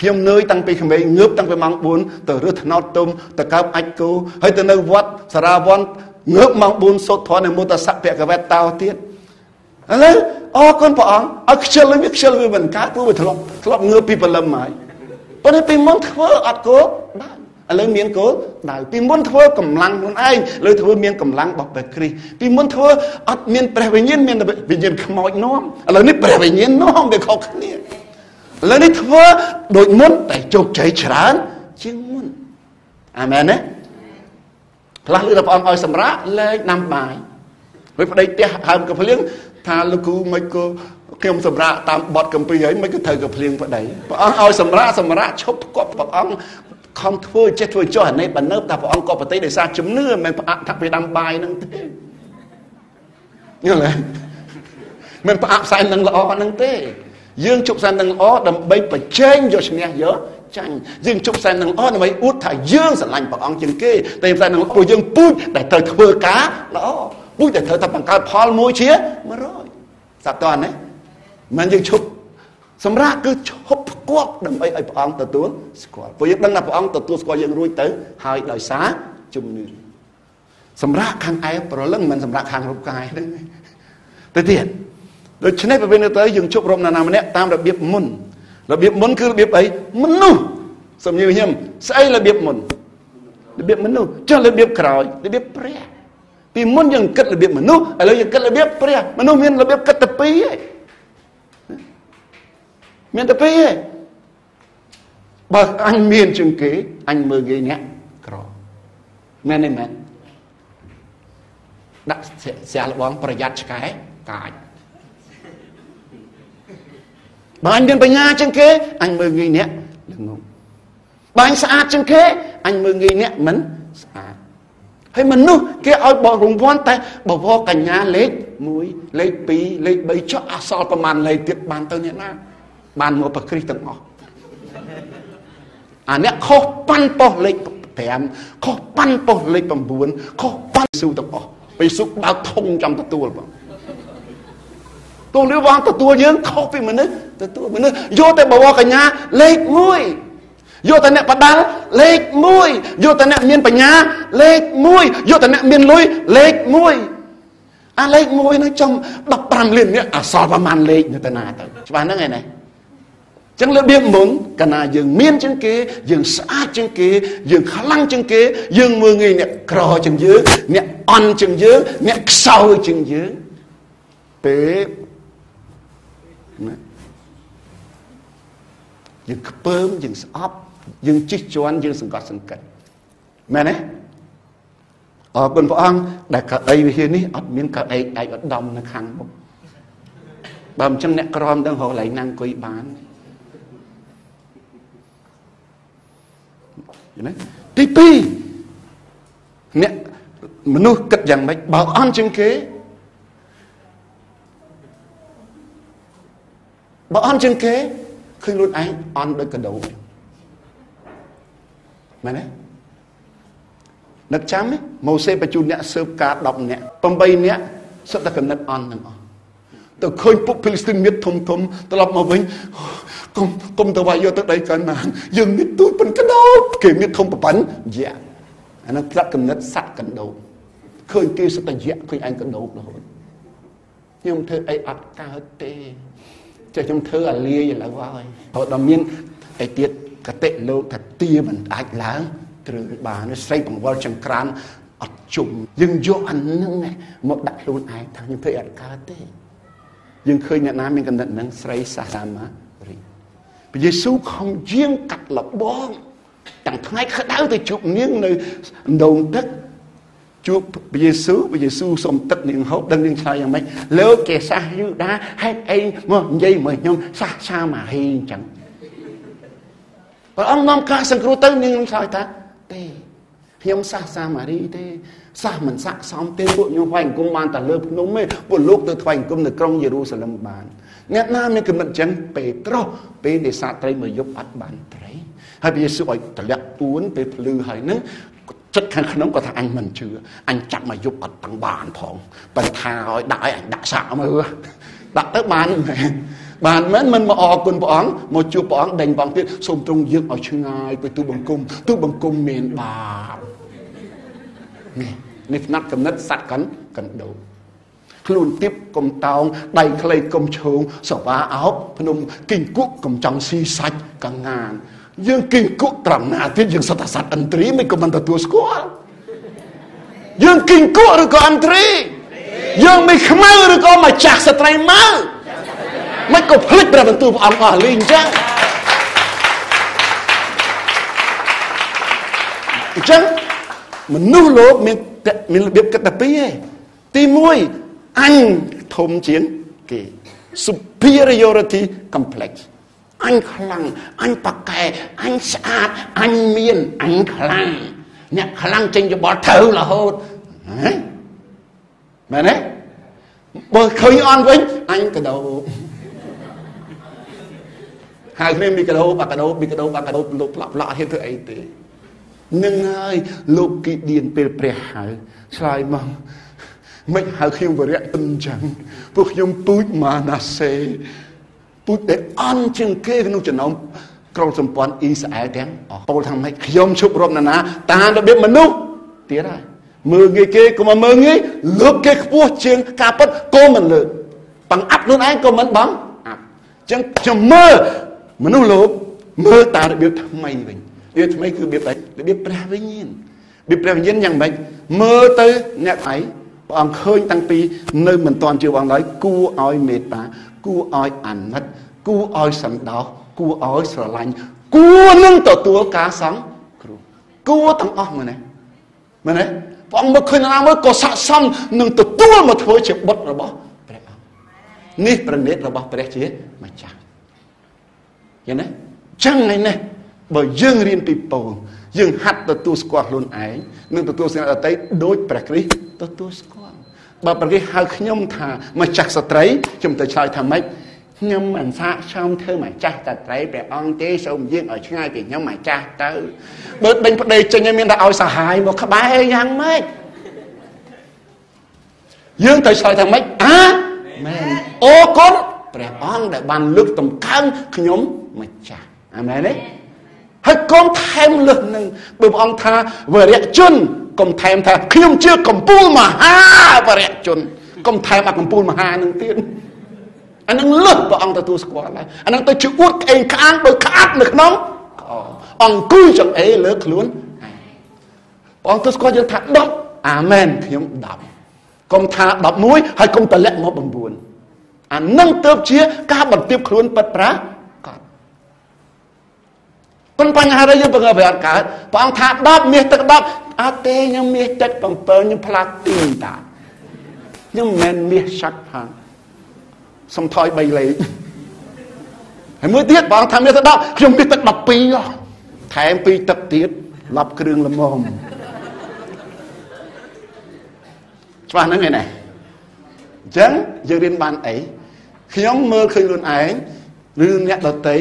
ខ្ញុំនឿយតាំងពីក្មេងងើបតាំងពីម៉ោង4ទៅរឺថ្នោតទុំទៅកើបអាចគោហើយទៅនៅវត្តសារាវ័នងើបម៉ោង4សូត្រធម៌នៅមុតសៈពកវេតតោទៀតឥឡូវអរគុណព្រះអង្គឲ្យខ្ជិលវាមិនកើតព្រោះវាធ្លាប់ងើបពីព្រលឹមហើយប៉ុន្តែពីមុនធ្វើអត់គោលដៅឥឡូវមានគោលដៅពីមុនធ្វើកម្លាំងខ្លួនឯងឥឡូវធ្វើមានកម្លាំងរបស់ព្រះគ្រីស្ទពីមុនធ្វើអត់មានព្រះវិញ្ញាណមានវិញ្ញាណខ្មោចនាំឥឡូវនេះព្រះវិញ្ញាណនាំវាខុសគ្នាឥឡូវនេះធ្វើដូចមុនតែជោគជ័យច្រើនជាងមុនអាមែនទេខ្លះលើដល់ព្រះអង្គឲ្យសម្រាប់លែងដាំបាយហើយប្តីផ្ទះហើមកភ្លៀងថាលោកគ្រូមិនក៏ខ្ញុំសម្រាប់តាមបទកម្ពីហើយមិនក៏ត្រូវកភ្លៀងប្តីព្រះអង្គឲ្យសម្រាប់ឈប់ផ្គប់ព្រះអង្គខំធ្វើចេះធ្វើចុះអានេះបើនៅតែព្រះអង្គក៏ប្រតិដោយសារជំនឿមិនផ្អាក់ថាពីដាំបាយហ្នឹងទេយល់ទេមិនផ្អាក់ផ្សែងនឹងល្អហ្នឹងទេយើងជប់ផ្សែងនឹងល្អដើម្បីបញ្ចេញយកឈ្នះយកចាញ់យើងជប់ផ្សែងនឹងល្អដើម្បីអួតថាយើងស្រឡាញ់ព្រះអង្គជាងគេតែផ្សែងនឹងព្រោះយើងពូជដែលត្រូវធ្វើការល្អពូជដែលត្រូវតែបង្កើតផលមួយជា100សាប់តើណាមិនយើងឈប់សម្រាប់គឺឈប់ផ្គប់ដើម្បីឲ្យព្រះអង្គទទួលស្គាល់ព្រោះយើងដឹងថាព្រះអង្គទទួលស្គាល់យើងរួចទៅហើយដោយសារជំនឿសម្រាប់ខាងឯប្រលឹងមិនសម្រាប់ខាងរូបកាយហ្នឹងទៅទៀតដូច្នេះពេលទៅយើងជប់រំណាម្នាក់តាមរបៀបមុនគឺរបៀបអីមនុស្សសំញខ្ញុំស្អីរបៀបមុនរបៀបមនុស្សចុះរបៀបក្រោយរបៀបព្រះពីមុនយើងគិតរបៀបមនុស្សឥឡូវយើងគិតរបៀបព្រះមនុស្សមានរបៀបគិតតែពីរឯងមានតែពីរឯងបើអញមានជាងគេអញមើលគេអ្នកក្រមែនទេមែនដាក់ស្រាលបងប្រយ័ត្នឆ្កែកាចបើអញមានបញ្ញាជាងគេអញមើលងាយអ្នកល្ងងបើអញស្អាតជាងគេអញមើលងាយអ្នកមិនស្អាតហើយមនុស្សគេឲ្យបរង្វាន់តែបវរកញ្ញាលេខ1លេខ2លេខ3ចុះអសល់ប្រមាណលេខទៀតបានទៅអ្នកណាបានមកព្រះគ្រីស្ទទាំងអស់អាអ្នកខុសប៉ាន់ប៉ុសលេខ5ខុសប៉ាន់ប៉ុសលេខ9ខុសប៉ាន់ស៊ូទាំងអស់ពេលស៊ូបើកធុងចាំទទួលបងទោះលឺបងទទួលយើងខុសពីមនុស្សទទួលមនុស្សយកតែបវរកញ្ញាលេខ1យកតែអ្នកបដាល់លេខ1យកតែអ្នកមានបញ្ញាលេខ1យកតែអ្នកមានលុយលេខ1អាលេខ1នោះចំ15លាននេះអសល់ប្រហែលលេខនៅតាណាទៅច្បាស់ហ្នឹងឯណាចឹងរបៀបមុនកាលណាយើងមានជាងគេយើងស្អាតជាងគេយើងខ្លាំងជាងគេយើងមើលងាយអ្នកក្រជាងយើងអ្នកអន់ជាងយើងអ្នកខ្សោយជាងយើងពេលណាយើងខ្ពើមយើងស្អប់យើងជិះជាន់យើងសង្កត់សង្កិតមែនទេអរគុណព្រះអង្គដែលកៅអីវិហារនេះអត់មានកៅអីឯកឧត្តមនៅខាងមុខបើមិនចឹងអ្នកក្រមដឹងរកកន្លែងណាអង្គុយបានយល់ទេទី2អ្នកមនុស្សគិតយ៉ាងម៉េចបើអន់ជាងគេ បើអន់ជាងគេឃើញខ្លួនឯងអន់ដូចកដោមែនទេនឹកចាំម៉ូសេបញ្ជូនអ្នកស៊ើបការ10នាក់8នាក់សុទ្ធតែកំណត់អន់ទាំងអស់ទៅឃើញពួកហ្វីលីស្ទីនមានធំត្រឡប់មកវិញកុំទៅវាយយកទៅដីកាណានយើងមានទូចប៉ុនកដោគេមានធំប្រព័ន្ធយ៉ាអានោះផ្លាត់កំណត់សัตว์កដោឃើញគេសុទ្ធតែយ៉ាឃើញឯងកដោរហូតខ្ញុំធ្វើអីអត់កើតទេចេះខ្ញុំធ្វើអាលាយឥឡូវហើយហើយដល់មានឯទៀតកតិលោកថាទាមិនអាចឡើងទ្រើបានស្រីបង្វិលចង្ក្រានអត់ជុំយើងយកអានឹងមកដាក់ខ្លួនឯងថាខ្ញុំធ្វើអត់កើតទេយើងឃើញអ្នកណាមានកំណត់នឹងស្រីសាសាម៉ារីព្រះយេស៊ូវខំយាងកាត់លបងតាំងថ្ងៃក្តៅទៅជួបនាងនៅដងទឹកជួបព្រះយេស៊ូវសុំទឹកនាងហូបដឹងនាងឆ្លើយយ៉ាងម៉េចលោកគេសាសយូដាហេតុអីមកនិយាយមកខ្ញុំសាសសាម៉ារីអញ្ចឹងព្រះអង្គនាំការសង្គ្រោះទៅនាងឆ្លើយថាទេខ្ញុំសាសសាម៉ារីទេសាសមិនស័ក្តិសមទេពួកខ្ញុំថ្វាយអង្គមបានតែលើភ្នំទេពួកលោកទៅថ្វាយអង្គមនៅក្រុងយេរូសាឡឹមបានអ្នកណាមានគំនិតអញ្ចឹងពេត្រុសពេលនេសាទត្រីមួយយប់អត់បានត្រីហើយព្រះយេស៊ូវឲ្យតម្លាក់ពួនពេលភ្លឺហើយហ្នឹងចិត្តខាងក្នុងក៏ថាអញមិនជឿអញចាប់មកយប់អត់ទាំងបានផងប៉ុន្តែឲ្យដាក់ឲ្យអញដាក់សាក់មើលដាក់ទៅបានមែនបានមែនមិនមកអរគុណព្រះអង្គមកជួបព្រះអង្គដេញបងទៀតសូមទ្រង់យើងឲ្យឆ្ងាយពីទូបង្គំមានបាបនេះផ្នែកកំណត់សัตว์កណ្ដោខ្លួនទៀបកុំតោងដៃខ្លីកុំឈោងសវាអោបភ្នំគិញគក់កុំចង់ស៊ីសាច់កងានយើងគិញគក់ត្រង់ណាទៀតយើងសត្វសត្វឥន្ទ្រីមិនក៏មិនទទួលស្គាល់យើងគិញគក់ឬក៏ឥន្ទ្រីយើងមិនខ្មៅឬក៏មកចាស់ស្ត្រីម៉ៅមិនក៏ភ្លេចព្រះបន្ទូលព្រះអង្គអស់លីងចឹងអញ្ចឹងមនុស្សលោកមានរបៀបគិតតែពីរឯងទី1អញធំជាងគេ superiority complex អញខ្លាំងអញប៉ាកែអញស្អាតអញមានអញខ្លាំងអ្នកខ្លាំងចេញយោបល់ត្រូវរហូតមែនទេបើឃើញអន់វិញអញកដោហើយគ្នាមីកដោបាកដោលោកផ្លាក់អត់ហ៊ានធ្វើអីទេនឹងហើយលោកគីឌៀនពេលព្រះហៅឆ្លើយមកមិនហៅខ្ញុំវរៈអញ្ចឹងពួកខ្ញុំពូជម៉ាណាសេពូជដែលអន់ជាងគេក្នុងចំណោមក្រុមសម្ព័ន្ធអ៊ីស្រាអែលទាំងអស់ពោលថាម៉េចខ្ញុំជប់រំណាតាមរបៀបមនុស្សទៀតហើយមើលងាយគេក៏មកមើលងាយលើកគេខ្ពស់ជាងការពិតក៏មិនលើកបង្អាប់ខ្លួនឯងក៏មិនបងអាប់អញ្ចឹងខ្ញុំមើលមនុស្សលោកមើលតាមរបៀបថ្មីវិញវាថ្មីគឺរបៀបអីរបៀបព្រះវិញ្ញាណរបៀបព្រះវិញ្ញាណយ៉ាងម៉េចមើលទៅអ្នកឯងព្រះអង្គឃើញតាំងពីនៅមិនទាន់ជឿបងឡើយគួរឲ្យមេត្តាគួរឲ្យអាណិតគួរឲ្យសន្តោសគួរឲ្យស្រឡាញ់គួរនឹងទទួលការសង្គ្រោះគួរទាំងអស់មែនទេព្រះអង្គមកឃើញណាមួយក៏ស័ក្តិសមនឹងទទួលមកធ្វើជាបុត្ររបស់ព្រះអង្គនេះប្រណិតរបស់ព្រះជាម្ចាស់ឃើញទេចឹងហើយនេះបើយើងរៀនពីពងយើងហាត់ទទួលស្គាល់ខ្លួនឯងនិងទទួលស្គាល់ដទៃដូចព្រះគ្រីស្ទទទួលស្គាល់បើព្រះគ្រីស្ទហៅខ្ញុំថាម្ចាស់ស្ត្រីខ្ញុំទៅឆ្លើយថាម៉េចខ្ញុំមិនសាកសមធ្វើម្ចាស់ស្ត្រីព្រះអង្គទេសូមយើងឲ្យឆ្ងាយពីខ្ញុំម្ចាស់ទៅបើដេញប្តីចេញឲ្យមានតែឲ្យសហាយមកក្បែរយ៉ាងម៉េចយើងទៅឆ្លើយថាម៉េចមែនអរគុណព្រះអង្គដែលបានលើកតម្កើងខ្ញុំម្ចាស់អាមែនទេហើយកុំថែមលើសនឹងបើព្រះអង្គថាវរៈជនកុំថែមថាខ្ញុំជាកម្ពូលមហាវរៈជនកុំថែមអាកម្ពូលមហានឹងទៀតអានឹងលើសព្រះអង្គទទួលស្គាល់ហើយអានឹងទៅជាអួតក្អេងក្អាងដោយក្អាត់នៅក្នុងអង្គុយចង្អេរលើខ្លួនព្រះអង្គទទួលស្គាល់យើងថា10អាមែនខ្ញុំ10កុំថា11ហើយកុំតម្លាក់មក9អានឹងទៅជាការបន្ទាបខ្លួនពិតប្រាកដប៉ុន្តែបញ្ហាដែលយើងបង្កើតអត់កើតព្រះអង្គថា10មាសទឹក10អត់ទេខ្ញុំមាសទឹក7ខ្ញុំផ្លាស់ទីតាខ្ញុំមិនមែនមាសឆាត់ផងសំថយ3លេខហើយមួយទៀតព្រះអង្គថាមាសទឹក10ខ្ញុំមាសទឹក12ថែម2ទឹកទៀត10គ្រឿងល្មមច្បាស់ហ្នឹងឯណាអញ្ចឹងយើងរៀនបានអីខ្ញុំមើលឃើញខ្លួនឯង ឬអ្នកដទៃ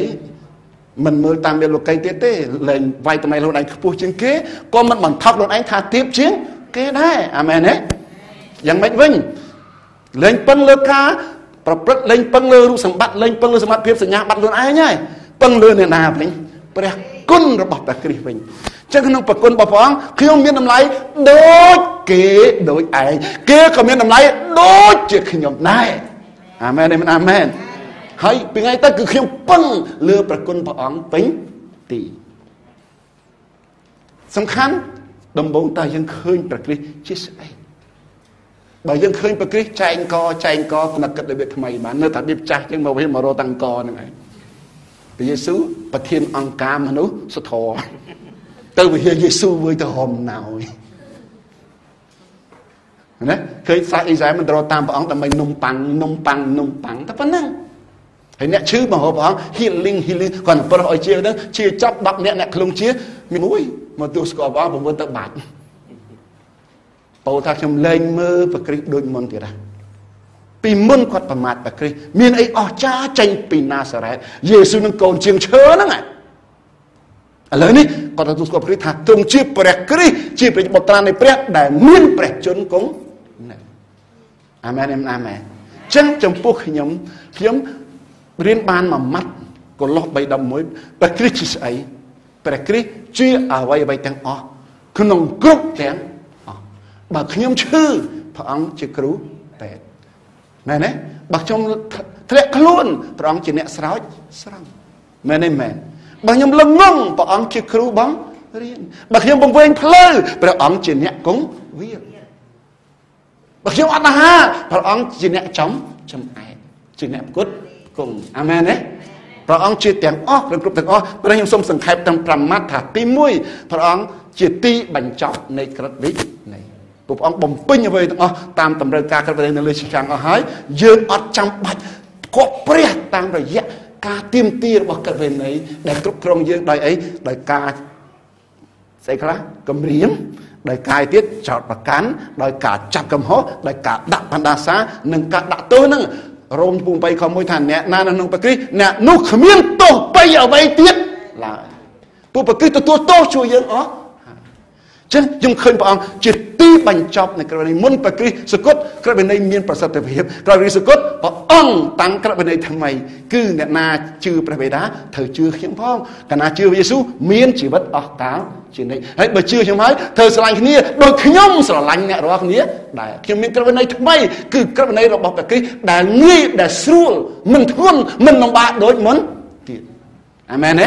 មិនមើលតាមវាលោកីទៀតទេលែងវាយតម្លៃខ្លួនឯងខ្ពស់ជាងគេក៏មិនបន្ថប់ខ្លួនឯងថាទាបជាងគេដែរអាមែនទេយ៉ាងម៉េចវិញលែងពឹងលើការប្រព្រឹត្តលែងពឹងលើរូបសម្បត្តិលែងពឹងលើសមត្ថភាពសញ្ញាបត្រខ្លួនឯងហើយពឹងលើអ្នកណាវិញព្រះគុណរបស់ព្រះគ្រីស្ទវិញចឹងក្នុងព្រះគុណរបស់ព្រះអង្គខ្ញុំមានតម្លៃដូចគេដូចឯងគេក៏មានតម្លៃដូចជាខ្ញុំដែរអាមែនទេអាមែនហើយពីថ្ងៃទៅគឺខ្ញុំពឹងលើព្រះគុណព្រះអង្គពេញទីសំខាន់ដំបូងតើយើងឃើញព្រះគ្រីស្ទជាស្អីបើយើងឃើញព្រះគ្រីស្ទចែងកគណិតគិតរបៀបថ្មីបាននៅតែរបៀបចាស់ចឹងមកវិញមករកតាំងកហ្នឹងឯងព្រះយេស៊ូវប្រធានអង្គការមនុស្សសធរទៅវិហារយេស៊ូវវិញទៅហមណោយណាឃើញសាសអ៊ីស្រាអែលមិនរត់តាមព្រះអង្គដើម្បីនំប៉័ងតែប៉ុណ្ណឹងហើយអ្នកឈឺមកហៅព្រះអង្គ healing គាត់ប្រោះឲ្យជាហ្នឹងជាចាប់10អ្នកខ្លងជាមានមួយមកទស្សស្គាល់ព្រះអង្គ9ទៅបាត់ពោលថាខ្ញុំលែងមើលព្រះគ្រីស្ទដូចមុនទៀតណាពីមុនគាត់ប្រមាថព្រះគ្រីស្ទមានអីអស្ចារ្យចេញពីណាសារ៉េតយេស៊ូវនឹងកូនជាងឈើហ្នឹងឥឡូវនេះគាត់ទទួលស្គាល់ព្រះគ្រីស្ទថាទ្រង់ជាព្រះគ្រីស្ទជាព្រះបុត្រានៃព្រះដែលមានព្រះជន្មគង់អាមែនអាមែនចឹងចំពោះខ្ញុំរៀនបានមួយម៉ាត់កុលោស 3:11 ព្រះគ្រីស្ទជាស្អីព្រះគ្រីស្ទជាអ្វីទាំងអស់ក្នុងគ្រប់ទាំងអស់បើខ្ញុំឈឺព្រះអង្គជាគ្រូពេទ្យមែនទេបើខ្ញុំធ្លាក់ខ្លួនព្រះអង្គជាអ្នកស្រោចស្រង់មែនទេមែនបើខ្ញុំល្ងងព្រះអង្គជាគ្រូបងរៀនបើខ្ញុំបង្វែងផ្លូវព្រះអង្គជាអ្នកគង់វាលបើខ្ញុំអត់អាហារព្រះអង្គជាអ្នកចំអែតជាអ្នកផ្គត់គង់អាមែនទេព្រះអង្គជាទាំងអស់គ្រប់ទាំងអស់ព្រះខ្ញុំសូមសង្ខេបទាំង5ម៉ាត់ថាទី1ព្រះអង្គជាទីបញ្ចប់នៃក្រឹតវិន័យព្រះអង្គបំពេញអ្វីទាំងអស់តាមតម្រូវការក្រឹតវិន័យនៅលើឆ្កាងអស់ហើយយើងអត់ចាំបាច់គប់ព្រះតាមរយៈការទៀមទារបស់ក្រឹតវិន័យដែលគ្រប់គ្រងយើងដោយអីដោយការស្អីខ្លះគម្រាមដោយកាយទៀតចោតប្រកាន់ដោយការចាប់កំហុសដោយការដាក់បណ្ដាសានិងការដាក់ទោសហ្នឹងរ៉ូម8:1ថាអ្នកណានៅក្នុងព្រះគ្រីស្ទអ្នកនោះគ្មានទោសបីអ្វីទៀតឡើយពួកព្រះគ្រីស្ទទទួលទោសជួយយើងអស់ចឹងខ្ញុំឃើញព្រះអង្គជាទីបញ្ចប់នៃក្រឹតវិន័យមុនព្រះគ្រីស្ទសគត់ក្រឹតវិន័យមានប្រសិទ្ធភាពក្រឹតវិន័យសគត់ព្រះអង្គតាំងក្រឹតវិន័យថ្មីគឺអ្នកណាជឿព្រះបិតាត្រូវជឿខ្ញុំផងកាលណាជឿព្រះយេស៊ូវមានជីវិតអស់កលជានិច្ចហើយបើជឿខ្ញុំហើយត្រូវស្រឡាញ់គ្នាដូចខ្ញុំស្រឡាញ់អ្នករាល់គ្នាដែរខ្ញុំមានក្រឹតវិន័យថ្មីគឺក្រឹតវិន័យរបស់ព្រះគ្រីស្ទដែលងាយដែលស្រួលមិនធ្ងន់មិនលំបាកដូចមុនទៀតអាមែនទេ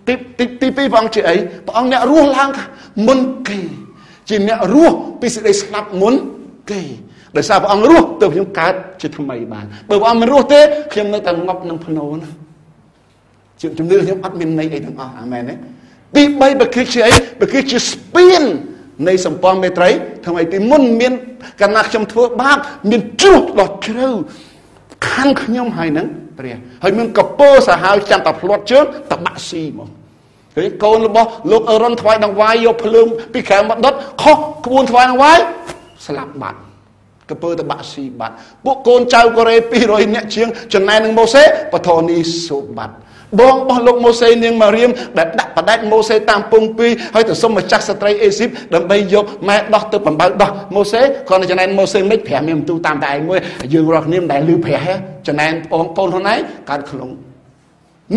ទី2ព្រះអង្គជាអីព្រះអង្គអ្នករស់ឡើងមុនគេជាអ្នករស់ពីសេចក្តីស្លាប់មុនគេដោយសារព្រះអង្គរស់ទើបខ្ញុំកើតជាថ្មីបានបើព្រះអង្គមិនរស់ទេខ្ញុំនៅតែងប់នឹងភ្នោណាជំនឿខ្ញុំអត់មានន័យអីទាំងអស់អាមែនទេទី3ព្រះគ្រីស្ទជាអីព្រះគ្រីស្ទជាស្ពាននៃសម្ព័ន្ធមេត្រីថ្មីពីមុនមានកាលណាខ្ញុំធ្វើបាបមានជ្រោះដ៏ជ្រៅខាងខ្ញុំហើយនឹងព្រះហើយមានកពើសាហាវចាំតែផ្លាត់ជើងតបាក់ស៊ីមកឃើញកូនរបស់លោកអឺរ៉ុនថ្វាយដង្វាយយកភ្លើងពីក្រៅមកដុតខុសក្បួនថ្វាយដង្វាយស្លាប់បាត់កពើតបាក់ស៊ីបាត់ពួកកូនចៅកូរ៉េ200នាក់ជាងចំណែននឹងម៉ូសេបថនីសូបាត់បងរបស់លោកម៉ូសេនាងម៉ារៀមដែលដាក់បដិម៉ូសេតាមពង2ហើយទៅសុំម្ចាស់ស្ត្រីអេស៊ីបដើម្បីយកម៉ែដោះទៅបំបៅដោះម៉ូសេគាត់ចំណែនម៉ូសេមិន5មានបន្ទូតាមតែឯងមួយយើងរកគ្នាមិនដែលលឺព្រះចំណែនបងប្អូនខ្លួនឯងកើតក្នុង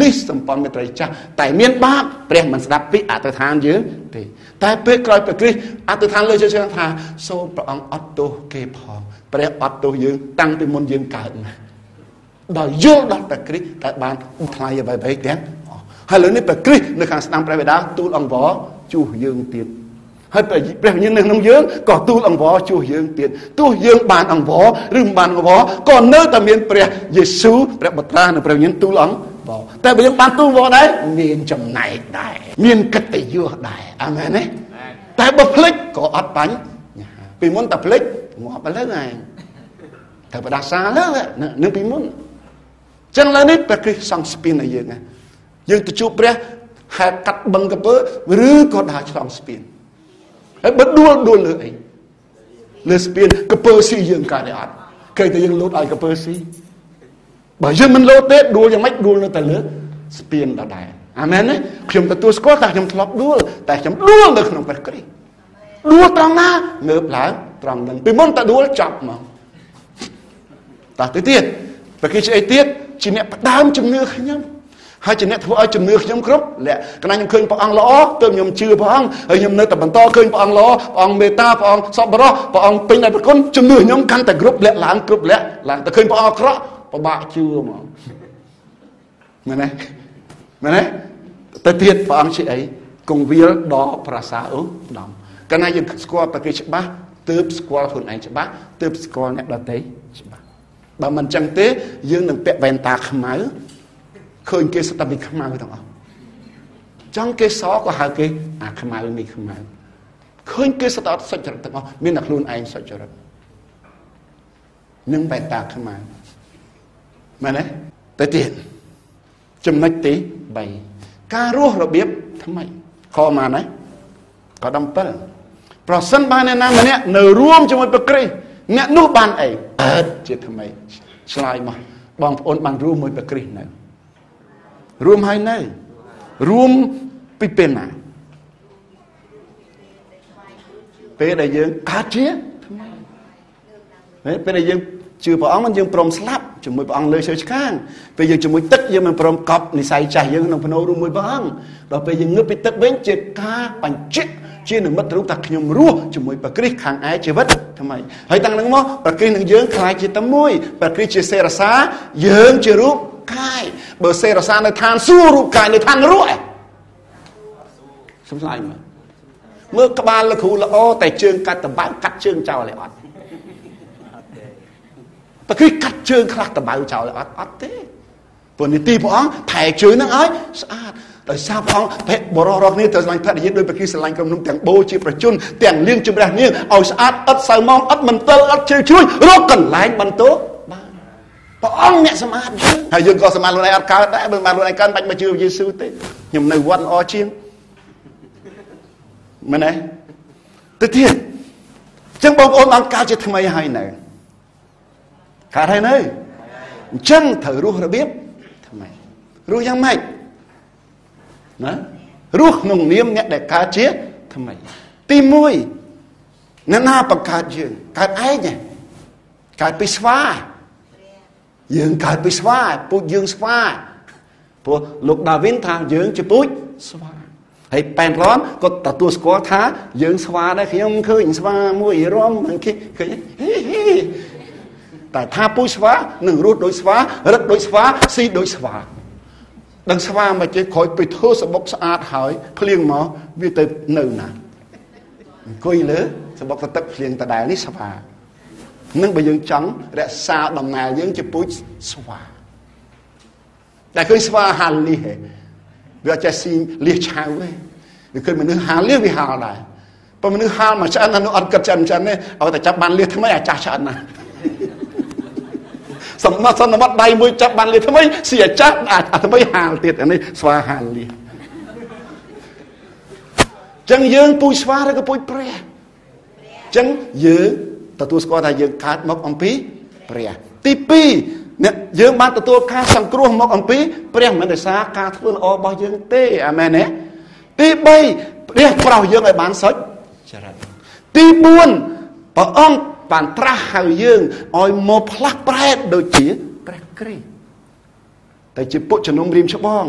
នេះសម្ព័ន្ធមេត្រីចាស់តែមានបាបព្រះមិនស្ដាប់ពីអធិដ្ឋានយើងទេតែពេលក្រោយព្រះគ្រីស្ទអធិដ្ឋានលើជឿថាសូមព្រះអង្គអត់ទោសគេផងព្រះអត់ទោសយើងតាំងពីមុនយើងកើតណាដល់យល់ដល់ព្រះគ្រីស្ទតែបានថ្លៃអ្វីៗទាំងហើយឥឡូវនេះព្រះគ្រីស្ទនៅខាងស្ដាំព្រះបិតាទូលអង្វរជួសយើងទៀតហើយព្រះវិញ្ញាណនៅក្នុងយើងក៏ទូលអង្វរជួសយើងទៀតទោះយើងបានអង្វរឬមិនបានអង្វរក៏នៅតែមានព្រះយេស៊ូវព្រះបុត្រានិងព្រះវិញ្ញាណទូលអង្វរតែបើយើងបានទូលអង្វរដែរមានចំណែកដែរមានកិត្តិយសដែរអាមែនទេតែបើភ្លេចក៏អត់បាញ់ពីមុនតែភ្លេចងាប់ឥឡូវឯងតែបដាសាលើនៅពីមុនចឹងឡើយនេះព្រះគ្រីស្ទសង់ស្ពានឲ្យយើងណាយើងទៅជួបព្រះហែកកាត់បឹងកពើឬក៏ដើរឆ្លងស្ពានហើយបើដួលលើអីលើស្ពានកពើស៊ីយើងកើតទេអត់គេតែយើងលោតឲ្យកពើស៊ី បើយើងមិនលោតទេដួលយ៉ាងម៉េចដួលនៅតែលើស្ពានដដែលអាមែនទេខ្ញុំទទួលស្គាល់តែខ្ញុំធ្លាប់ដួលតែខ្ញុំដួលនៅក្នុងព្រះគ្រីស្ទដួលត្រង់ណាងើបឡើងត្រង់នឹងពីមុនតែដួលចប់មកតោះទៅទៀតព្រះគ្រីស្ទជាអីទៀតជាអ្នកផ្ដើមជំនឿខ្ញុំហើយជាអ្នកធ្វើឲ្យជំនឿខ្ញុំគ្រប់លក្ខកណ្ដាលខ្ញុំឃើញព្រះអង្គល្អទើបខ្ញុំជឿព្រះអង្គហើយខ្ញុំនៅតែបន្តឃើញព្រះអង្គល្អព្រះអង្គមេត្តាព្រះអង្គសប្បុរសព្រះអង្គពេញដោយព្រះគុណជំនឿខ្ញុំកាន់តែគ្រប់លក្ខឡើងគ្រប់លក្ខឡើងតែឃើញព្រះអង្គអាក្រក់ពិបាកជឿហ្មងមែនទេទៅទៀតព្រះអង្គជាអីគង្វាលដ៏ប្រសើរឧត្តមកាលណាយើងស្គាល់ព្រះគ្រីស្ទច្បាស់ទើបស្គាល់ខ្លួនឯងច្បាស់ទើបស្គាល់អ្នកដទៃច្បាស់បើមិនចឹងទេយើងនឹងពាក់វ៉ែនតាខ្មៅឃើញគេស្ដាប់ពីខ្មៅទាំងអស់ចង់គេសក៏ហៅគេអាខ្មៅនេះខ្មៅឃើញគេស្ដាប់សុចរិតទាំងអស់មានតែខ្លួនឯងសុចរិតនឹងវ៉ែនតាខ្មៅមែនទេទៅទៀតចំណុចទី3ការរស់របៀបថ្មីខម៉ានណាខ17ប្រសិនបើអ្នកណាម្នាក់នៅរួមជាមួយព្រះគ្រីស្ទអ្នកនោះបានអីកើតជាថ្មីឆ្លើយមកបងប្អូនបានរួមមួយព្រះគ្រីស្ទនៅរួមហើយនៅរួមពីពេលណាពេលដែលយើងកើតជាថ្មីពេលដែលយើងជឿព្រះអង្គមិនយើងព្រមស្លាប់ជាមួយព្រះអង្គលើឈើឆ្កាងពេលយើងជាមួយទឹកយើងមិនព្រមកប់និស័យចាស់យើងក្នុងភ្នូររួមមួយព្រះអង្គដល់ពេលយើងងើបពីទឹកវិញជាការបញ្ជាក់ជានិមិត្តរូបថាខ្ញុំរស់ជាមួយព្រះគ្រីស្ទខាងឯជីវិតថ្មីហើយតាំងនឹងមកព្រះគ្រីស្ទនឹងយើងខ្លាចជាតែមួយព្រះគ្រីស្ទជាសេរសាយើងជារូបកាយបើសេរសានៅឋានសួគ៌រូបកាយនៅឋាននរកសំស្លាញ់មើលក្បាលលោកគ្រូល្អតែជើងកាត់តបៅកាត់ជើងចោលឲ្យអត់ព្រះគ្រីស្ទកាត់ជើងខ្លះតបៅចោលឲ្យអត់ទេព្រោះនីតិព្រះអង្គថែជើងហ្នឹងឲ្យស្អាតដោយសារព្រះអង្គភ័ក្តិបរិរកនេះត្រូវស្រឡាញ់ភរិយាដោយព្រះគ្រីស្ទស្រឡាញ់ក្រុមនោះទាំងបូជាប្រជជនទាំងលៀងជំរះនាងឲ្យស្អាតឥតសៅម៉ងឥតមន្ទិលឥតជ្រៅជ្រួយរកកន្លែងបន្ទោបានព្រះអង្គអ្នកសម្អាតយើងហើយយើងក៏សម្អាតខ្លួនឯងអត់កើតដែរបើសម្អាតខ្លួនឯងកើតបាច់មកជឿយេស៊ូវទេខ្ញុំនៅវត្តល្អជាងមែនទេទៅទៀតអញ្ចឹងបងប្អូនបានកើតជាថ្មីហើយនៅកើតហើយនៅអញ្ចឹងត្រូវរស់របៀបថ្មីរស់យ៉ាងម៉េចណារស់ក្នុងនាមអ្នកដែលកើតជាថ្មីទី1អ្នកណាបង្កើតយើងកើតឯងកើតពីស្វាយើងកើតពីស្វាពូជយើងស្វាព្រោះលោកដាវីនថាយើងជាពូជស្វាហើយប៉ែនរ៉នក៏ទទួលស្គាល់ថាយើងស្វាដែរខ្ញុំឃើញស្វាមួយរំឃើញតែថាពូជស្វានឹងរស់ដូចស្វារឹកដូចស្វាស៊ីដូចស្វាដឹងស្វាមកចេះក្រោយពីធ្វើសបុកស្អាតហើយភ្លៀងមកវាទៅនៅណាអង្គុយលើសបុកទឹកភ្លៀងដដែលនេះស្វានឹងបើយើងចង់រក្សាដំណើរយើងជាពូជស្វាតែឃើញស្វាហាលនេះវាចេះស៊ីលះឆៅទេវាឃើញមនុស្សហាលលះវាហាលដែរបើមនុស្សហាលមកឆ្អិនអានោះអត់គិតចិនទេឲ្យតែចាប់បានលះថ្មីអាចាស់ឆ្អិនណាសម្បត្តិដៃមួយចាប់បានលះថ្មីស៊ីអាចាស់អាថ្មីហាលទៀតអានេះស្វាហាលលះចឹងយើងពូជស្វាឬក៏ពូជព្រះចឹងយើងទទួលស្គាល់ថាយើងកើតមកអំពីព្រះទី2អ្នកយើងបានទទួលការសង្គ្រោះមកអំពីព្រះមិនដោយសារការធ្វើល្អរបស់យើងទេអាមែនទេទី3ព្រះប្រោសយើងឲ្យបានសុចរិតទី4ព្រះអង្គបានត្រាស់ហៅយើងឲ្យមកផ្លាស់ប្រែដូចជាព្រះគ្រីស្ទតែជាពួកជំនុំរៀមច្បង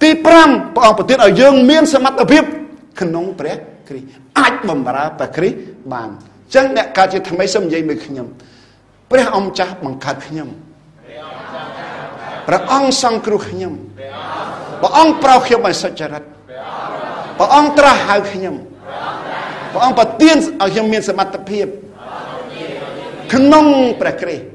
ទី5ព្រះអង្គប្រទានឲ្យយើងមានសមត្ថភាពក្នុងព្រះគ្រីស្ទអាចបម្រើព្រះគ្រីស្ទបានអញ្ចឹងអ្នកកើតជាថ្មីសូមនិយាយមួយខ្ញុំព្រះអង្គចាស់បង្កើតខ្ញុំព្រះអង្គសង្គ្រោះខ្ញុំព្រះអង្គប្រោសខ្ញុំឲ្យសុចរិតព្រះអង្គត្រាស់ហៅខ្ញុំព្រះអង្គប្រទានឲ្យខ្ញុំមានសមត្ថភាពក្នុងព្រះគ្រីស្ទ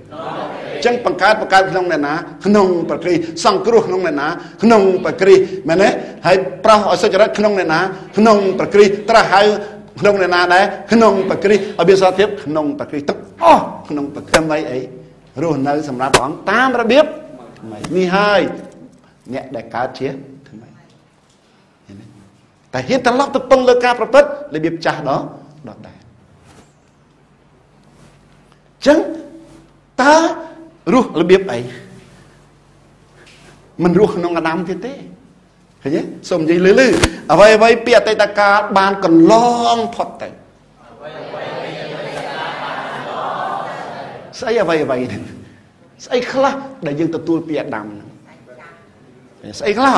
អញ្ចឹងបង្កើតក្នុងអ្នកណាក្នុងព្រះគ្រីស្ទសង្គ្រោះក្នុងអ្នកណាក្នុងព្រះគ្រីស្ទមែនទេហើយប្រោសឲ្យសុចរិតក្នុងអ្នកណាក្នុងព្រះគ្រីស្ទត្រាស់ហៅក្នុងអ្នកណាដែរក្នុងព្រះគ្រីស្ទឲ្យមានសតិភាពក្នុងព្រះគ្រីស្ទទាំងអស់ក្នុងព្រះគ្រីស្ទអីរស់នៅសម្រាប់ព្រះអង្គតាមរបៀបថ្មីនេះហើយអ្នកដែលកើតជាថ្មីតែហ៊ានត្រឡប់ទៅពឹងលើការប្រព្រឹត្តរបៀបចាស់ដល់ដែរចឹងតើរស់របៀបអី มันรู้ขนมอดัมเต้เห็นไหมสมยิลือเอาไว้เปียตตะกาบานกันลองพอดแต่ใส่เอาไว้นึงใส่คลาได้ยังตะตูเปียดำใส่คลา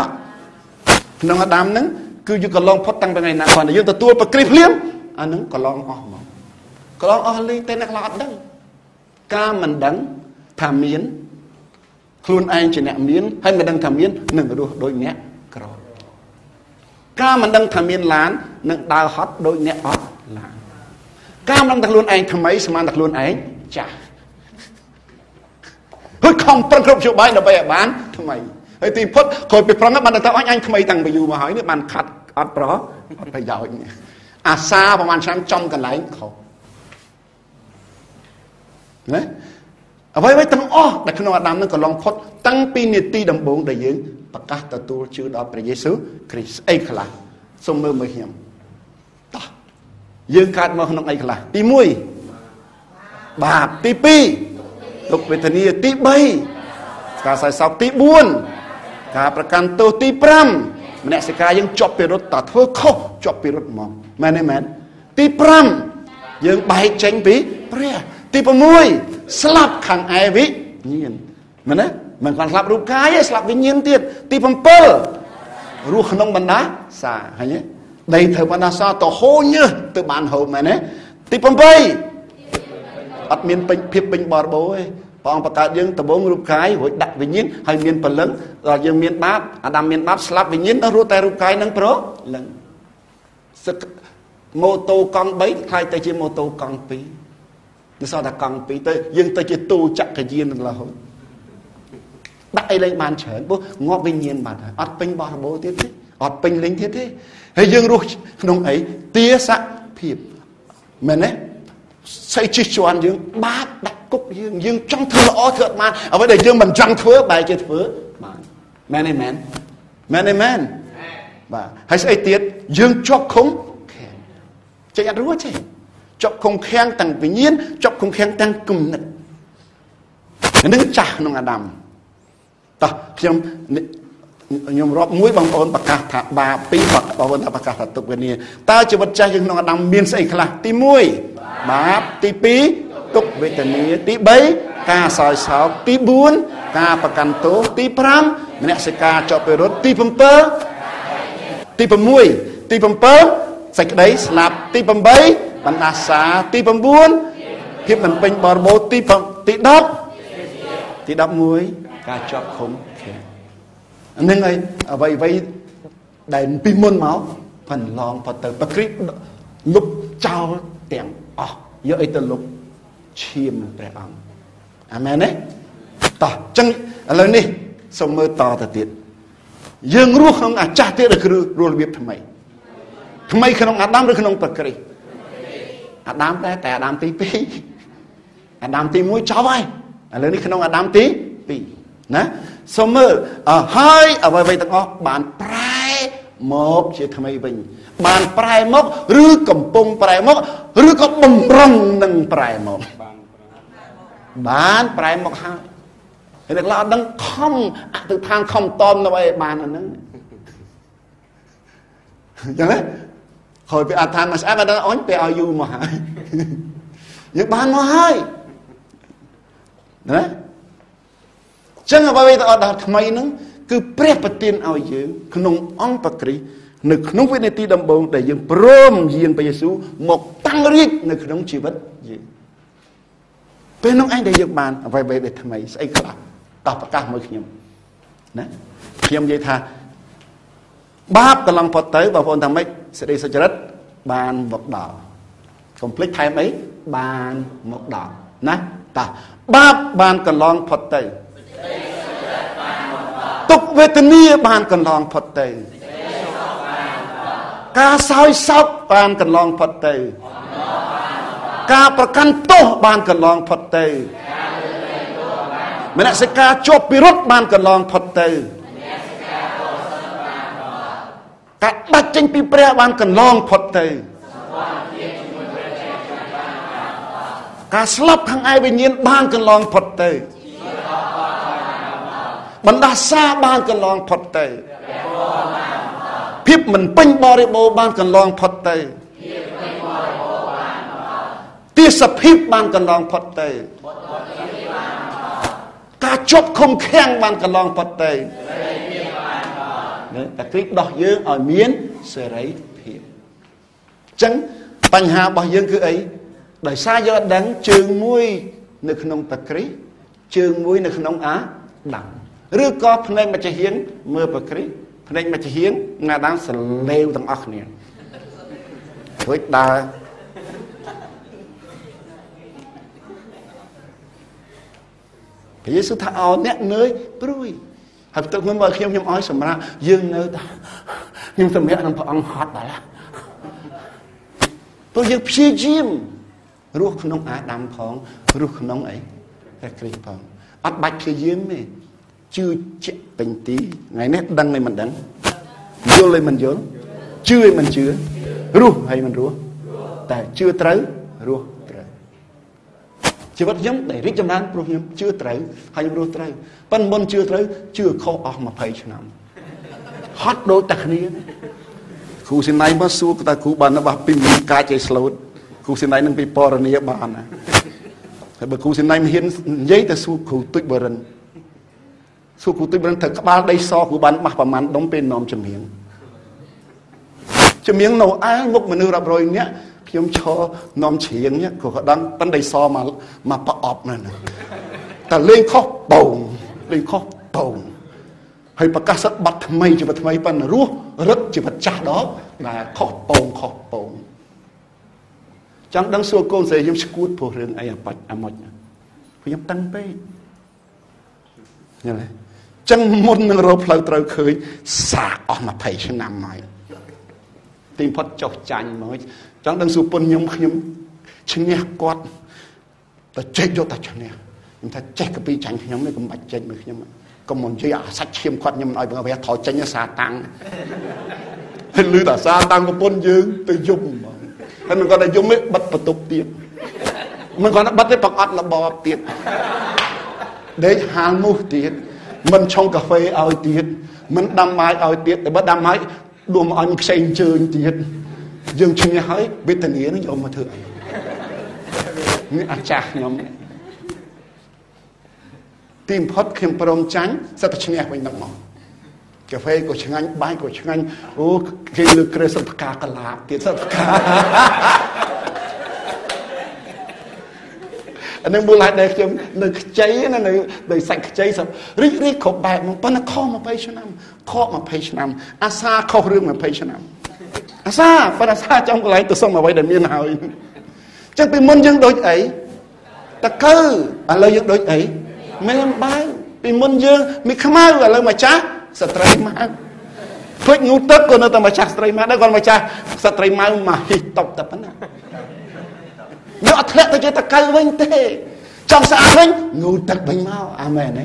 ขนมอดัมนั้นคืออยู่กับลองพอดตั้งเป็นไงนะก่อนได้ยังตะตูปกริบเลี้ยมอันนั้นก็ลองออกมาก็ลองออกเลยแต่นักลาดดังกามันดังทำเมียนครูนไอจะเนี่ยเมียนให้มันดังทำเมียนหนึ่งก็ดูโดยเนี่ยกรอบกามันดังทำเมียนล้านหนึ่งดาวฮอตโดยเนี่ยออดล้านกามันดังตะลุนไอทำไมสมานตะลุนไอจ้าเฮ้ยคอมปรังครบชั่วใบเราไปบ้านทำไมไอ้ตีพดคอยไปปรังกับมันแต่ว่าไอ้ทำไมตั้งไปอยู่มาหอยนี่มันขัดอดปลอดไปยาวอย่างเงี้ยอาซาประมาณชั้นจอมกันไหลเขานะเอาไว้ตั้งอ้อแต่ขนมอดัมนั่นก็ลองพดตั้งปีนิตีดำบงได้ยังประกาศตัวตัวชื่อดอกพระเยซูคริสต์ไอ้ขลาสมมือมือเหี่ยมต่อยืนขาดมาขนมไอ้ขลาตีมุ้ยบาปตีปีตกเวทนีตีใบการใส่สอบตีบุญการประกันตัวตีพรำมันเนี่ยสกายยังจบไปรถตัดเพื่อเข้าจบไปรถมองแม่ในแม่ตีพรำยังใบเจงปีเปรี้ยตีประมวยสลับขังไอวิญญาณมันนะมันการสลับรูปกายสลับวิญญาณเตี้ยตีพัมเปอร์รูขนมบรรดาสาเห็นไหมได้เธอบรรดาสาต่อโหเนื้อตัวบานโหมันนะตีพัมเปอร์อัดเมียนเป็นเพียบเป็นบอร์โบยปองประกาศยังตะบงรูปกายหัวดักวิญญาณให้เมียนเปลืองเรายังเมียนบาปอดัมเมียนบาปสลับวิญญาณต้องรู้แต่รูปกายนั่งโปรหลังโมโตกองใบใครแต่เจโมโตกองปีนี่sao ta cần bị tới nhưng tới chỉ tu chặt cái gì là hồi đại lên bàn chén bố ngọt bình nhiên bàn ọt pin bò bố tiếp thế ọt pin lính thế thế hay dương ruột nông ấy tia sạ phìp mình ấy xây chi chuan dương bát đặt cúc dương trong thưa ó thượng man ở đây dương mình trăng thưa bài chơi thưa man amen và hay xây tiết dương cho không chạy ăn rúa chứ chọc không khen tăng tự nhiên chọc không khen tăng cùng nựcนึกจ่าน้องอดัมต่อยมรอบมุ้ยบางคนประกาศถัดบาปีบักบางคนประกาศถัดตุกกันนี่ตาจะบัดใจยังน้องอดัมเมียนใส่ขลักตีมุ้ยบาปตีปีตุกเวทนีตีใบกาซอยสาวตีบุญกาประกันโตตีพรำมันเนี่ยสกาจอบไปรถตีพัมเปอร์ตีพัมมุ้ยตีพัมเปอร์ใส่กระไดสลับตีพัมใบบรรดาสาตีพัมบุญเพียบมันเป็นบอร์โบตีดับมวยการจับคมแข็งอันนั้นไงเอาไว้ได้ปีมนเมาพันลองพอเติมปะคริบลุกเจ้าเตียงอ๋อเยอะไอ้ตลุกเชียมแปรอังอาเมนเนี่ยต่อจังอะไรนี่สมมติต่อติดยังรู้ของอาจารย์ที่เราคือรู้ระเบียบทำไมขนมอาดัมหรือขนมปะคริอาดัมแต่อาดัมตีปีอาดัมตีมวยเจ้าไว้อะไรนี่ขนมอาดัมตีปีนะสมมติให้เอาไว้ตั้งอ๋อบานปลายมกเชื่อทำไมเป็นบานปลายมกหรือกำปงปลายมกหรือก็บ่มรังนั่งปลายมกบานปลายมกให้เห็นเราดังค่อมตึกทางค่อมตอมเอาไว้บานอันนั้นอย่างนั้นคอยไปอาทานมาใช้มาดังอ้อนไปเอาอยู่มาให้ยังบานมาให้นะจังเอาไว้ต่อทำไมนั้นคือเปรียบประเด็นเอาเยอะขนมอ่องปากรีนึกขนมวินาทีดำบงแต่ยังพร้อมยิงไปเยซูหมกตั้งฤทธิ์ในขนมชีวิตเยอะเป็นน้องไอ้ได้ยกบานเอาไว้ทำไมใส่กลับต่อประกาศมือขยมนะขยมยัยท่าบาปกำลังพอเต๋อบางคนทำไมเสด็จสัจรัตบานหมกดอกคอมพลีทไทม์ไหมบานหมกดอกนะต่อบาปบานกำลังพอเต๋อตกเวทนีบานกันลองพอดเตยกาซอยซับบานกันลองพอดเตยกาประกันโตบานกันลองพอดเตยมนัสกาจบปิรุษบานกันลองพอดเตยกาบัดจิงปีเปรียบานกันลองพอดเตยกาสลับทางไอวิญญาณบานกันลองพอดเตยบ បណ្ដាសាបានកន្លងផុតទៅភាពមិនពេញបរិបូរណ៍បានកន្លងផុតទៅទេសភាពបានកន្លងផុតទៅការជប់ឃុំឃាំងបានកន្លងផុតទៅតែគ្រីស្ទដោះយើងឲ្យមានសេរីភាពអញ្ចឹងបញ្ហារបស់យើងគឺអីដោយសារយើងអត់ដឹងជើងមួយនៅក្នុងព្រះគ្រីស្ទជើងមួយនៅក្នុងអាដាមឬក៏ភ្នែកមកចាហៀងមើលព្រះគ្រីស្ទភ្នែកមកចាហៀងអាដាមសលេវទាំងអស់គ្នារួចដើរព្រះយេស៊ូវថាឲ្យអ្នកនឿយព្រួយហើយបន្ទាប់មកមើលខ្ញុំឲ្យសម្រាប់យើងនៅតែខ្ញុំសម្រាប់នឹងព្រះអង្គហត់ដល់ព្រោះយើងព្យាយាមរស់ក្នុងអាដាមផងរស់ក្នុងអីព្រះគ្រីស្ទផងអត់បាច់ព្យាយាមទេជឿជាក់ពេញទីថ្ងៃនេះដឹងហើយមិនដឹងយល់ហើយមិនយល់ជឿហើយមិនជឿរស់ហើយមិនរស់តែជឿត្រូវរស់ត្រូវជីវិតខ្ញុំដែលរីកចម្រើនព្រោះខ្ញុំជឿត្រូវហើយខ្ញុំរស់ត្រូវប៉ុន្តែមុនជឿត្រូវជឿខុសអស់20ឆ្នាំហត់ដូចតែគ្នាគ្រូសិន័យមកសួរតើគ្រូបានរបស់ពីមានកាចឲ្យស្លូតគ្រូសិន័យនឹងពីពរនីបានណាហើយបើគ្រូសិន័យមិនហ៊ាននិយាយតែសួរគ្រូទុចបរិនសួរគ្រូទុចបរិនត្រូវក្បាលដីសគ្រូបានបះប្រមាណដុំពេលនាំចម្រៀងនៅឯមុខមនុស្សរាប់រយនាក់ខ្ញុំឈរនាំច្រៀងនេះក៏ដឹងប៉ុន្តែដីសមកប្រអប់ណាតែលេងខុសបងលេងខុសបងហើយប្រកាសបတ်ថ្មីជីវិតថ្មីប៉ុន្តែរស់រឹកជីវិតចាស់ដល់ដែលខុសបងចង់ដឹងសួរកូនស្រីខ្ញុំស្គួតព្រោះរឿងអីអាម៉ុចខ្ញុំតឹងពេកយល់ទេចឹងមុននឹងរកផ្លូវត្រូវឃើញសាអស់20ឆ្នាំហើយទីផុតចុះចាញ់មកចង់ដឹងសួរពុនខ្ញុំឈ្នះគាត់តែចេះយកតែឈ្នះខ្ញុំថាចេះកពីចាញ់ខ្ញុំនេះកុំបាច់ចេញមកខ្ញុំកុំមកនិយាយអាសាច់ឈាមគាត់ខ្ញុំមិនឲ្យបើថយចេញសាតាំងហើយលឺតែសាតាំងប្រពន្ធយើងទៅយំហ្មងហើយមិនគាត់តែយំទេបិទបន្ទប់ទៀតមិនគាត់តែបិទទេប្រអត់លបទៀតដេកហាលមូសទៀតមិនឆុងកាហ្វេឲ្យទៀតមិនដាំបាយឲ្យទៀតតែបើដាំបាយដួលមកឲ្យមិនខ្ចីអញ្ជើញទៀតយើងឈ្នះហើយវេទនានឹងយកមកធ្វើអីនេះអាចារ្យខ្ញុំទីបំផុតខ្ញុំព្រមចាញ់សិតតែឈ្នះវិញដល់មកកាហ្វេក៏ឆ្ងាញ់បាយក៏ឆ្ងាញ់អូគេលើក្រេសិតផ្កាកលាទៀតសិតផ្កាអានឹងមូលហេតុដែលខ្ញុំនៅខ្ចីណានៅដោយសាច់ខ្ចីសរីកគ្រប់បែបមកប៉ុន្តែខុស20ឆ្នាំខក20ឆ្នាំអាសាខុសរឿង20ឆ្នាំអាសាប៉ុន្តែអាសាចំកន្លែងទៅសុំអ្វីដែលមានហើយចឹងពីមុនយើងដូចអីតកៅឥឡូវយើងដូចអីមេអំបៅពីមុនយើងមានខ្មៅឥឡូវម្ចាស់ស្ត្រីម៉ៅភ្លេចងូទឹកក៏នៅតែម្ចាស់ស្ត្រីម៉ៅដែរគាត់ម្ចាស់ស្ត្រីម៉ៅមកហ៊ីតុបតែប៉ុណ្ណាយកអត់ធ្លាក់ទៅជាតកៅវិញទេចង់ស្អាតវិញងូទឹកវិញមកអាមែនទេ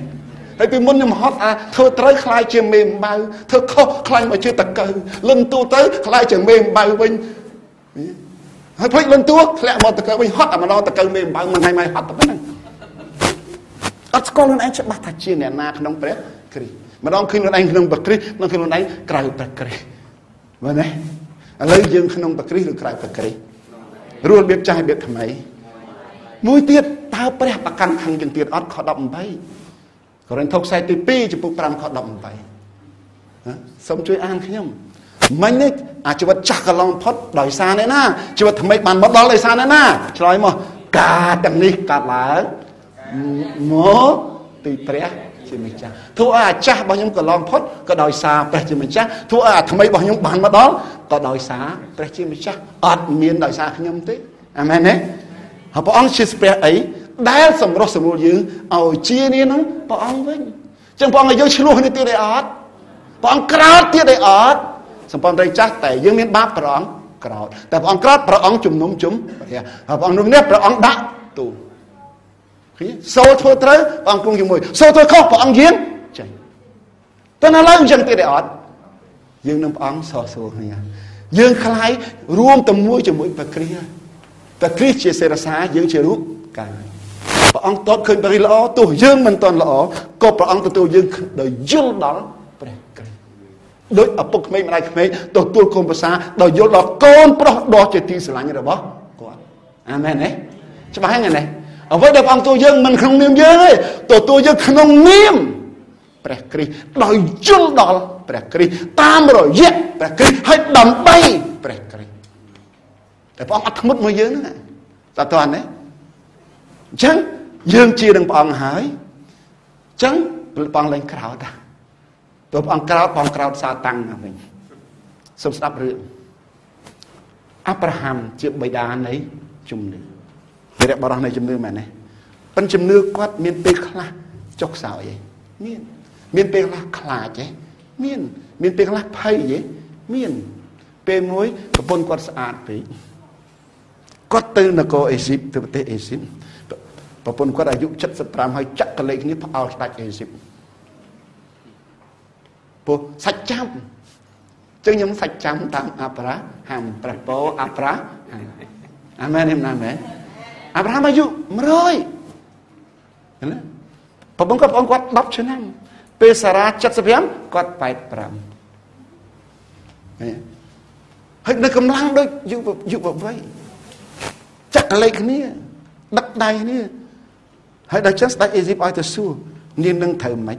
ហើយពីមុនខ្ញុំហត់ធ្វើត្រូវខ្លាយជាមេអំបៅធ្វើខុសខ្លាយមកជាតកៅលឹងទូទៅខ្លាយជាមេអំបៅវិញហើយភ្លេចលឹងទូធ្លាក់មកតកៅវិញហត់តែម្ដងតកៅមេអំបៅមិនឲ្យមកហត់តែប៉ុណ្ណឹងអត់ស្គាល់ខ្លួនឯងច្បាស់ថាជាអ្នកណាក្នុងព្រះគ្រីស្ទម្ដងឃើញខ្លួនឯងក្នុងព្រះគ្រីស្ទនឹងឃើញខ្លួនឯងក្រៅព្រះគ្រីស្ទមែនទេឥឡូវយើងក្នុងព្រះគ្រីស្ទឬក្រៅព្រះគ្រីស្ទរស់របៀបចាស់របៀបថ្មីមួយទៀតតើព្រះប្រកាន់ខាងយើងទៀតអត់ខ18កូរិនថូសខ្សែទី2ចំពុក5ខ18សូមជួយអានខ្ញុំមិញនេះអាជីវិតចាស់កន្លងផុតដោយសារអ្នកណាជីវិតថ្មីបានមកដល់ដោយសារអ្នកណាឆ្លើយមកការទាំងនេះកើតឡើងមកពីព្រះជាម្ចាស់ធ្វើឲ្យអាចាស់របស់ខ្ញុំកន្លងផុតក៏ដោយសារព្រះជាម្ចាស់ធ្វើឲ្យអាថ្មីរបស់ខ្ញុំបានមកដល់ក៏ដោយសារព្រះជាម្ចាស់អត់មានដោយសារខ្ញុំទេអាមែនទេហើយព្រះអង្គជាព្រះអីដែលសម្រស់សម្រួលយើងឲ្យជានេះហ្នឹងព្រះអង្គវិញអញ្ចឹងព្រះអង្គឲ្យយើងឆ្លោះនេះទៀតឯអត់ព្រះអង្គក្រោតទៀតឯអត់សម្ព័ន្ធត្រីចាស់តែយើងមានបាបព្រះអង្គក្រោតតែព្រះអង្គក្រោតព្រះអង្គជំនុំជុំព្រះអង្គនោះនេះព្រះអង្គដាក់ទូសូធ្វើត្រូវព្រះអង្គគង់ជាមួយសូធ្វើខុសព្រះអង្គយាងចេញតើណាឡើងអញ្ចឹងទៀតឯអត់យើងនឹងព្រះអង្គសរសើរគ្នាយើងខ្លាយរួមតែមួយជាមួយព្រះគ្រីស្ទព្រះគ្រីស្ទជាសេរសាយើងជារូបកាយ ព្រះអង្គតតឃើញព្រះល្អទោះយើងមិនតន់ល្អក៏ព្រះអង្គទទួលយើងដោយយល់ដល់ព្រះគ្រីស្ទដោយឪពុកក្មេកម្ដាយក្មេកទទួលគុណប្រសាដោយយល់ដល់កូនប្រុសដ៏ជាទីស្រឡាញ់របស់គាត់អាមែនទេច្បាស់ហ្នឹងណាអ្វីដែលព្រះអង្គទទួលយើងមិនក្នុងនាមយើងទេទទួលយើងក្នុងនាមព្រះគ្រីស្ទដោយយល់ដល់ព្រះគ្រីស្ទតាមរយៈព្រះគ្រីស្ទហើយដើម្បីព្រះគ្រីស្ទតែព្រះអង្គអត់ធ្មត់មកយើងហ្នឹងតែតើណាអញ្ចឹងយើងជានឹងព្រះអង្គហើយអញ្ចឹងព្រះអង្គលែងក្រោតតើព្រះអង្គក្រោតព្រះអង្គក្រោតសាតាំងណាវិញសូមស្ដាប់រឿងអាប់រ៉ាហាំជាបិតានៃជំនឿវីរបុរសនៃជំនឿមែនទេប៉ុន្តែជំនឿគាត់មានពេលខ្លះចុះខ្សោយឯងមានពេលខ្លះខ្លាចឯងមានពេលខ្លះភ័យឯងមានពេលមួយប្រពន្ធគាត់ស្អាតពេកគាត់ទៅនគរអេស៊ីបទៅប្រទេសអេស៊ីបប្រពន្ធគាត់អាយុ75ហើយចាក់កលេសគ្នាផ្អើលស្ដេចអេស៊ីបពោះសាច់ចាំចឹងខ្ញុំសាច់ចាំតាមអាប់រ៉ាហាំព្រះពរអាប់រ៉ាអាមែនទេណាមែនអាប់រ៉ាហាំអាយុ100ណាប្រពន្ធគាត់10ឆ្នាំពេលសារ៉ា75គាត់85ហើយនៅកម្លាំងដូចយុវវ័យចាក់កលេសគ្នាដឹកដៃគ្នាហើយដល់ចឹងស្ដេចអេស៊ីបឲ្យទៅសួរនាងនឹងត្រូវមិន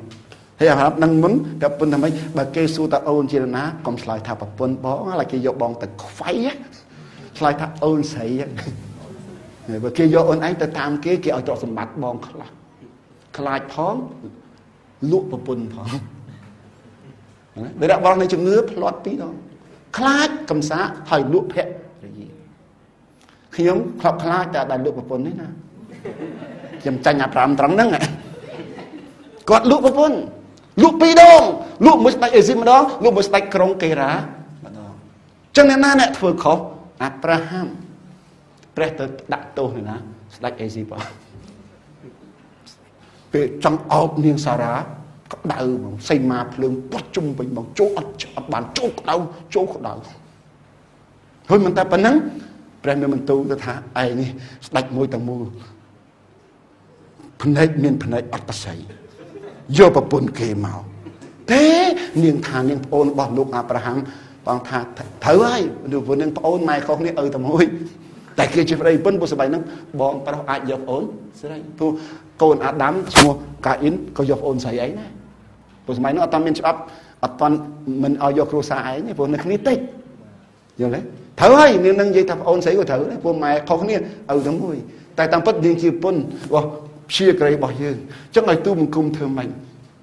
ហើយអាប់នឹងមុនតែប៉ុន្តែមិនបើគេសួរតើអូនជាណាកុំឆ្លើយថាប្រពន្ធបងឡើយគេយកបងទៅខ្វាយឆ្លើយថាអូនស្រីបើគេយកអូនឯងទៅតាមគេឲ្យទ្រព្យសម្បត្តិបងខ្លះខ្លាចផងលក់ប្រពន្ធផងដែលបរោះនៃជំនឿផ្លាត់ពីរដងខ្លាចកំសាហើយលក់ភរិយាខ្ញុំខ្លាប់ខ្លាចតែដែលលក់ប្រពន្ធនេះណាខ្ញុំចាញ់អា5ត្រង់ហ្នឹងគាត់លក់ប្រពន្ធលក់ពីរដងលក់មួយស្ដេចអេស៊ីបម្ដងលក់មួយស្ដេចក្រុងកេរ៉ាម្ដងចឹងអ្នកណាអ្នកធ្វើខុសអាប់រ៉ាហាំព្រះទៅដាក់ទោសនៅណាស្ដេចអេស៊ីបពេលចង់អោបនាងសារ៉ាក្តៅហ្មងសីមាភ្លើងពុតជុំវិញហ្មងចូលអត់បានចូលក្តៅហើយមិនតែប៉ុណ្ណឹងព្រះមានបន្ទូលទៅថាឯងនេះស្ដេចមួយទាំងមូលភ្នែកមានភ្នែកអត់ប្រស័យយកប្រពន្ធគេមកទេនាងថានាងប្អូនរបស់លោកអាប់រ៉ាហាំបងថាត្រូវហើយព្រោះនាងប្អូនម៉ែខុសគ្នាឪតែមួយតែគេជាប្តីប្រពន្ធពុះស្បែកហ្នឹងបងប្រុសអាចយកប្អូនស្រីព្រោះកូនអាដាមឈ្មោះកាអ៊ីនក៏យកប្អូនស្រីឯងដែរពុះស្បែកហ្នឹងអត់តាន់មានច្បាប់អត់តាន់មិនឲ្យយកគ្រួសារឯងទេព្រោះនៅគ្នាតិចយល់ទេត្រូវហើយនាងនឹងនិយាយថាប្អូនស្រីក៏ត្រូវដែរព្រោះម៉ែខុសគ្នាឪតែមួយតែតាមពិតនាងជាប្រពន្ធរបស់ព្យាក្រៃរបស់យើងអញ្ចឹងឲ្យទូបង្គំធ្វើម៉េច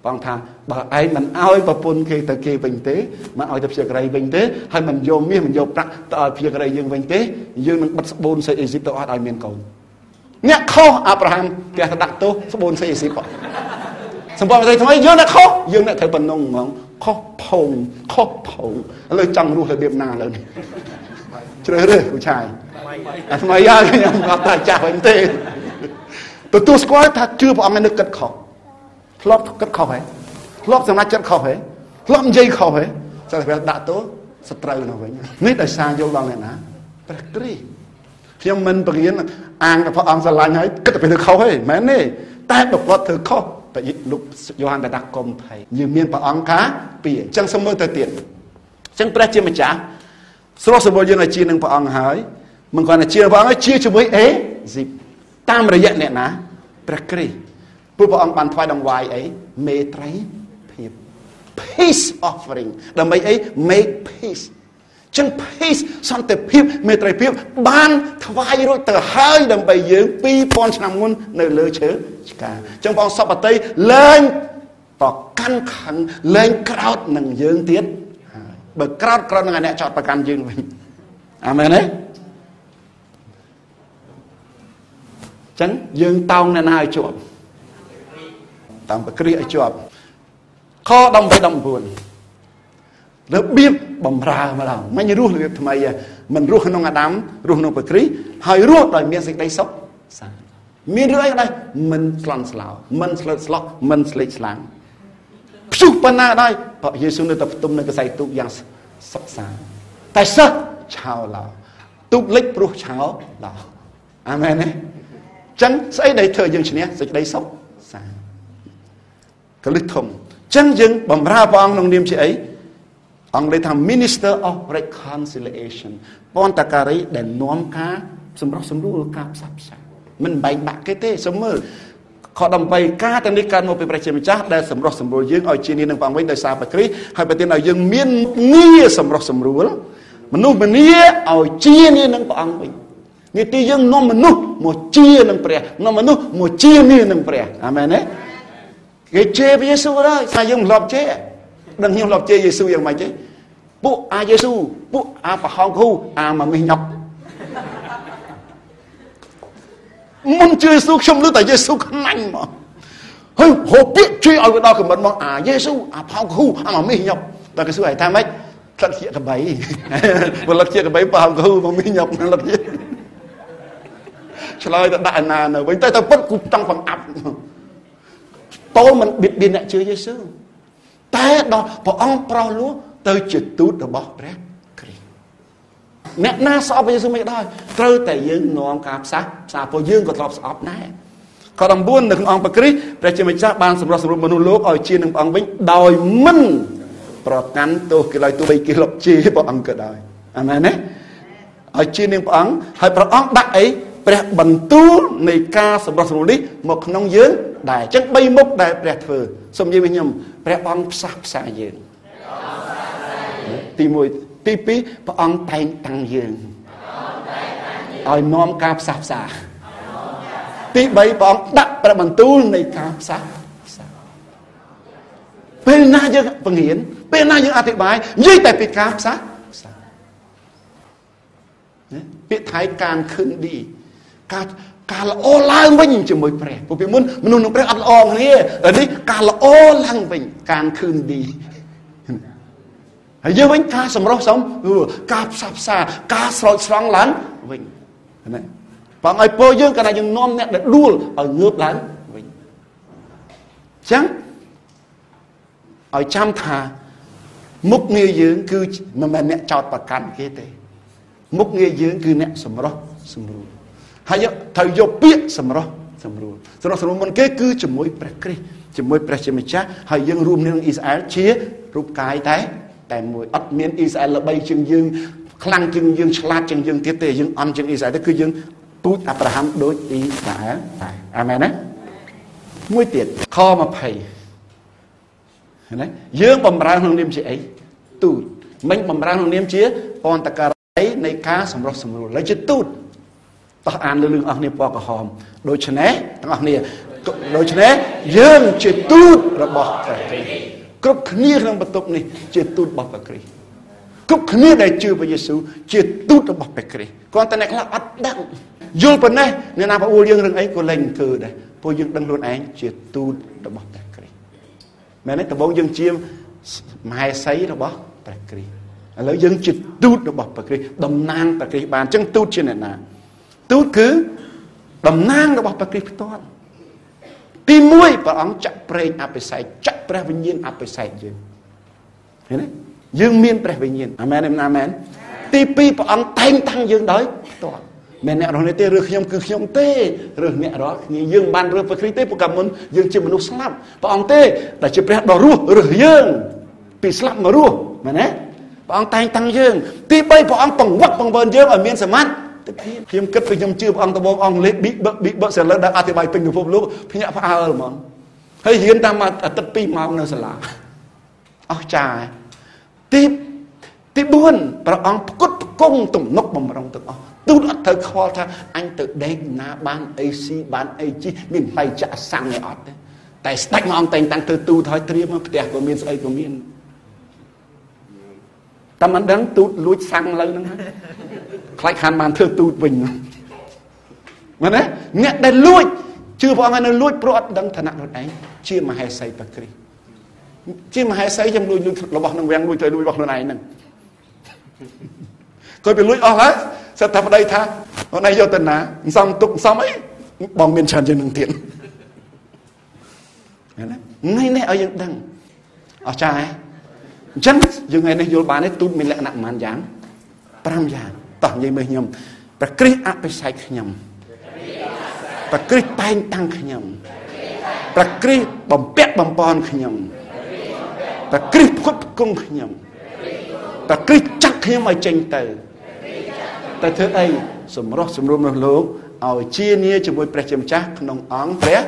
បងថាបើឯងមិនឲ្យប្រពន្ធគេទៅគេវិញទេមិនឲ្យទៅព្យាក្រៃវិញទេហើយមិនយកមាសមិនយកប្រាក់ទៅឲ្យព្យាក្រៃយើងវិញទេយើងនឹងបិទស្បូនសេអេស៊ីបទៅអត់ឲ្យមានកូនអ្នកខុសអាប់រ៉ាហាំគេទៅដាក់ទោសស្បូនសេអេស៊ីបសម្បត្តិប្រទេសថ្មីយើងអ្នកខុសយើងអ្នកត្រូវបំណងហ្មងខុសផោងឥឡូវចង់រស់របៀបណាឥឡូវនេះជ្រើសរើសผู้ชายអាថ្មីហើយខ្ញុំអត់តែចាស់វិញទេទទួលស្គាល់ថាជឿព្រះអង្គនៅគិតខុសធ្លាប់គិតខុសហ៎ធ្លាប់សម្រេចចិត្តខុសហ៎ធ្លាប់និយាយខុសហ៎តែព្រះដាក់ទោសត្រូវនោះវិញនេះដោយសារយល់ដល់អ្នកណាព្រះគ្រីស្ទខ្ញុំមិនបរៀនអាងតែព្រះអង្គស្រឡាញ់ហើយគិតតែពេលធ្វើខុសទេមែនទេតែបើគាត់ធ្វើខុសប្រយ័ត្នលោកយ៉ូហានតែដាក់កុំភ័យយើងមានព្រះអង្គការពីអញ្ចឹងសូមមើលទៅទៀតអញ្ចឹងព្រះជាម្ចាស់ស្រស់សម្បូរយើងឲ្យជានឹងព្រះអង្គហើយមិនគ្រាន់តែជាព្រះអង្គហើយជាជាមួយអេស៊ីបតាមរយៈអ្នកណាព្រះគ្រីស្ទព្រោះព្រះអង្គបានថ្វាយដង្វាយអីមេត្រីភាព peace offering ដើម្បីអី make peace ចឹង peace សន្តិភាពមេត្រីភាពបានថ្វាយរួចទៅហើយដើម្បីយើង2000ឆ្នាំមុននៅលើឈើឆ្កាចឹងបងសពតិលែងប្រកាន់ខឹងលែងក្រោតនឹងយើងទៀតហើយបើក្រោតនឹងអ្នកចោតប្រកាន់យើងវិញអាមែនទេចឹងយើងតោងអ្នកណាឲ្យជាប់តាមប្រគ្រីឲ្យជាប់ខ18-19របៀបបំរើម្ដងមិនរស់របៀបថ្មីមិនរស់ក្នុងអាដាមរស់ក្នុងប្រគ្រីហើយរស់ដោយមានសេចក្តីសុខសាន្តមានរឿងអីក៏ដោយមិនស្លន់ស្លោមិនស្លើតស្លោះមិនស្លេកស្លាំងព្យុះប៉ុណ្ណាក៏ដោយព្រះយេស៊ូវនៅតែផ្ទុំនៅកសែទូកយ៉ាងសុខសាន្តតែសិស្សឆោឡោទូកលិចព្រោះឆោឡោអាមែនទេ ចឹងស្អីដែលធ្វើយើងឈ្នះសេចក្តីសុខសាកលឹះធំចឹងយើងបម្រើព្រះអង្គក្នុងនាមជាអីអង់គ្លេសថា Minister of Reconciliation ប៉ុន្តែការីដែលនាំការសម្រុះសម្រួលការផ្សះផ្សាមិនបែកបាក់គេទេសូមមើលខ18ការទាំងនេះកើតមកពីព្រះជាម្ចាស់ដែលសម្រុះសម្រួលយើងឲ្យជានានឹងព្រះអង្គវិញដោយសារព្រះគ្រីស្ទហើយប្រទានឲ្យយើងមានងារសម្រុះសម្រួលមនុស្សម្នាឲ្យជានានឹងព្រះអង្គវិញនេះទីយើងនាំមនុស្សមកជានឹងព្រះនាំមនុស្សមកជានានឹងព្រះអាមែនទេគេជេរព្រះយេស៊ូវហើយថាយើងមិនធ្លាប់ជេរដឹងខ្ញុំធ្លាប់ជេរយេស៊ូវយ៉ាងម៉េចទេពួកអាយេស៊ូវពួកអាប្រហោងគ្រូអាមកមីញប់មុនជឿយេស៊ូវខ្ញុំលើតែយេស៊ូវខ្នាញ់មកហើយហូបពាក្យជួយឲ្យវាដល់កម្រិតមកអាយេស៊ូវអាផោងគ្រូអាមកមីញប់តែគេសួរឲ្យថាម៉េចផ្លឹកជាកបីផ្លឹកជាកបីផោងគ្រូមកមីញប់ផ្លឹកជាឆ្លើយទៅដាក់ឯណានៅវិញតែពិតគូចង់បង្អាប់តូនមិនបៀតបៀនអ្នកជឿយេស៊ូវតែដល់ព្រះអង្គប្រោសលោះទៅជាទូតរបស់ព្រះគ្រីស្ទអ្នកណាស្អប់ព្រះយេស៊ូវមិនដែរត្រូវតែយើងនាំការផ្សះផ្សាព្រោះយើងក៏ធ្លាប់ស្អប់ដែរខ19នៅក្នុងអង្គព្រះគ្រីស្ទព្រះជាម្ចាស់បានសម្រុះសម្រួលមនុស្សលោកឲ្យជានឹងព្រះអង្គវិញដោយមិនប្រកាន់ទោសគេឡើយទោះបីគេលុបជាព្រះអង្គក៏ដោយអាមែនទេឲ្យជានឹងព្រះអង្គហើយព្រះអង្គដាក់អីព្រះបន្ទូលនៃការសម្រុះសម្រួលនេះមកក្នុងយើងដែរអញ្ចឹង3មុខដែលព្រះធ្វើសូមនិយាយvớiខ្ញុំព្រះអង្គផ្សះផ្សាយើងទី1ទី2ព្រះអង្គតែងតាំងយើងឲ្យនាំការផ្សះផ្សាទី3ព្រះអង្គដាក់ព្រះបន្ទូលនៃការផ្សះផ្សាពេលណាយើងបង្រៀនពេលណាយើងអធិប្បាយនិយាយតែពីការផ្សះផ្សាពាក្យថៃការខឹងឌីការល្អឡើងវិញជាមួយព្រះព្រោះពីមុនមនុស្សនឹងព្រះអត់ល្អគ្នាតែនេះការល្អឡើងវិញការខឹងឌីហើយយើងវិញការសម្រុះសំការផ្សះផ្សាការស្រោចស្រង់ឡើងវិញណាបងឲ្យពោយើងកាលណាយើងនាំអ្នកដែលដួលឲ្យងើបឡើងវិញអញ្ចឹងឲ្យចាំថាមុខងារយើងគឺមិនមែនអ្នកចោតប្រកាន់គេទេមុខងារយើងគឺអ្នកសម្រុះសម្រួលហើយត្រូវយកពាក្យសម្រុះសម្រួលមុនគេគឺជាមួយព្រះគ្រីស្ទជាមួយព្រះជាម្ចាស់ហើយយើងរួមនឹងអ៊ីស្រាអែលជារូបកាយតែមួយអត់មានអ៊ីស្រាអែលល្បីជាងយើងខ្លាំងជាងយើងឆ្លាតជាងយើងទៀតទេយើងអន់ជាងអ៊ីស្រាអែលទេគឺយើងពូជអាប់រ៉ាហាំដូចអ៊ីស្រាអែលតែអាមែនណាមួយទៀតខ20ណាយើងបំរើក្នុងនាមជាអីទូតមិញបំរើក្នុងនាមជាអន្តការីនៃការសម្រុះសម្រួលហើយជាទូតតោះអានលើរឿងអស់គ្នាពណ៌ក្រហមដូច្នេះទាំងអស់គ្នាដូច្នេះយើងជាទូតរបស់ព្រះគ្រីស្ទគ្រប់គ្នាក្នុងបន្ទប់នេះជាទូតរបស់ព្រះគ្រីស្ទគ្រប់គ្នាដែលជឿព្រះយេស៊ូវជាទូតរបស់ព្រះគ្រីស្ទគ្រាន់តែអ្នកខ្លះអត់ដឹងយល់ប៉ុណ្ណេះអ្នកណាប្អូនយើងរឿងអីក៏លែងអង្គើដែរព្រោះយើងដឹងខ្លួនឯងជាទូតរបស់ព្រះគ្រីស្ទមែនទេដំបូងយើងជាមហេសីរបស់ព្រះគ្រីស្ទឥឡូវយើងជាទូតរបស់ព្រះគ្រីស្ទតំណាងព្រះគ្រីស្ទបានអញ្ចឹងទូតជាអ្នកណាទូតគឺតំណាងរបស់ព្រះគ្រីស្ទផ្ទាល់ទី1ព្រះអង្គចាក់ប្រេងអភិសេកចាក់ព្រះវិញ្ញាណអភិសេកយើងឃើញទេយើងមានព្រះវិញ្ញាណអាមែនអាមែនទី2ព្រះអង្គតែងតាំងយើងដោយផ្ទាល់មិនអ្នករស់នេះទេរើសខ្ញុំគឺខ្ញុំទេរើសអ្នករាល់គ្នាយើងមិនបានរើសព្រះគ្រីស្ទទេព្រោះកាលមុនយើងជាមនុស្សស្លាប់ព្រះអង្គទេតែជាព្រះដ៏រស់រើសយើងពីស្លាប់មករស់មែនទេព្រះអង្គតែងតាំងយើងទី3ព្រះអង្គបង្វឹកបង្កើនយើងឲ្យមានសមត្ថភាពខ្ញុំគិតពីខ្ញុំជឿព្រះអង្គដំបងអង់គ្លេស big book សិលដល់អធិប្បាយពេញពិភពលោកភ្ញាក់ផ្អើលហ្មងហើយរៀនតាមអាទិត្យ2ម៉ោងនៅសាលាអស្ចារ្យទី4ព្រះអង្គផ្គត់ផ្គង់ទំនុកបំរុងទាំងអស់ទូតអត់ត្រូវខ្វល់ថាអញទៅដេកណាបានអីស៊ីបានអីជីមានបៃចាក់សាំងឯអត់ទេតែស្ដេចមួយអង្គតែងតាំងទៅទូតហើយត្រៀមផ្ទះក៏មានស្អីក៏មានតែមិនដឹងទូតលួចសាំងលើហ្នឹងហើយខ្លាចខានបានធ្វើទូតវិញមែនទេអ្នកដែលលួចជឿព្រះអង្គឲ្យនៅលួចព្រោះអត់ដឹងឋានៈខ្លួនឯងជាមហេសីព្រះគ្រីស្ទជាមហេសីខ្ញុំលួចរបស់នឹងវាំងលួចទៅលួចរបស់ខ្លួនឯងហ្នឹងគាត់ទៅលួចអស់ហើយសិតថាប្តីថាអូនឯងយកទៅណាសំទុកសំអីបងមានច្រើនជាងនឹងទៀតមែនទេថ្ងៃនេះឲ្យយើងដឹងអស្ចារ្យអញ្ចឹងយើងថ្ងៃនេះយល់បានទេទូតមានលក្ខណៈប៉ុន្មានយ៉ាង5យ៉ាងតោះនិយាយមើលខ្ញុំព្រះគ្រីស្ទអភិសេកខ្ញុំ ព្រះគ្រីស្ទតែងតាំងខ្ញុំព្រះគ្រីស្ទបំពាក់បំពន់ខ្ញុំព្រះគ្រីស្ទផ្គត់ផ្គង់ខ្ញុំព្រះគ្រីស្ទចាត់ខ្ញុំឲ្យចេញទៅធ្វើអីសម្រស់សម្រុំរបស់លោកឲ្យជានីជាមួយព្រះជាម្ចាស់ក្នុងអង្គព្រះ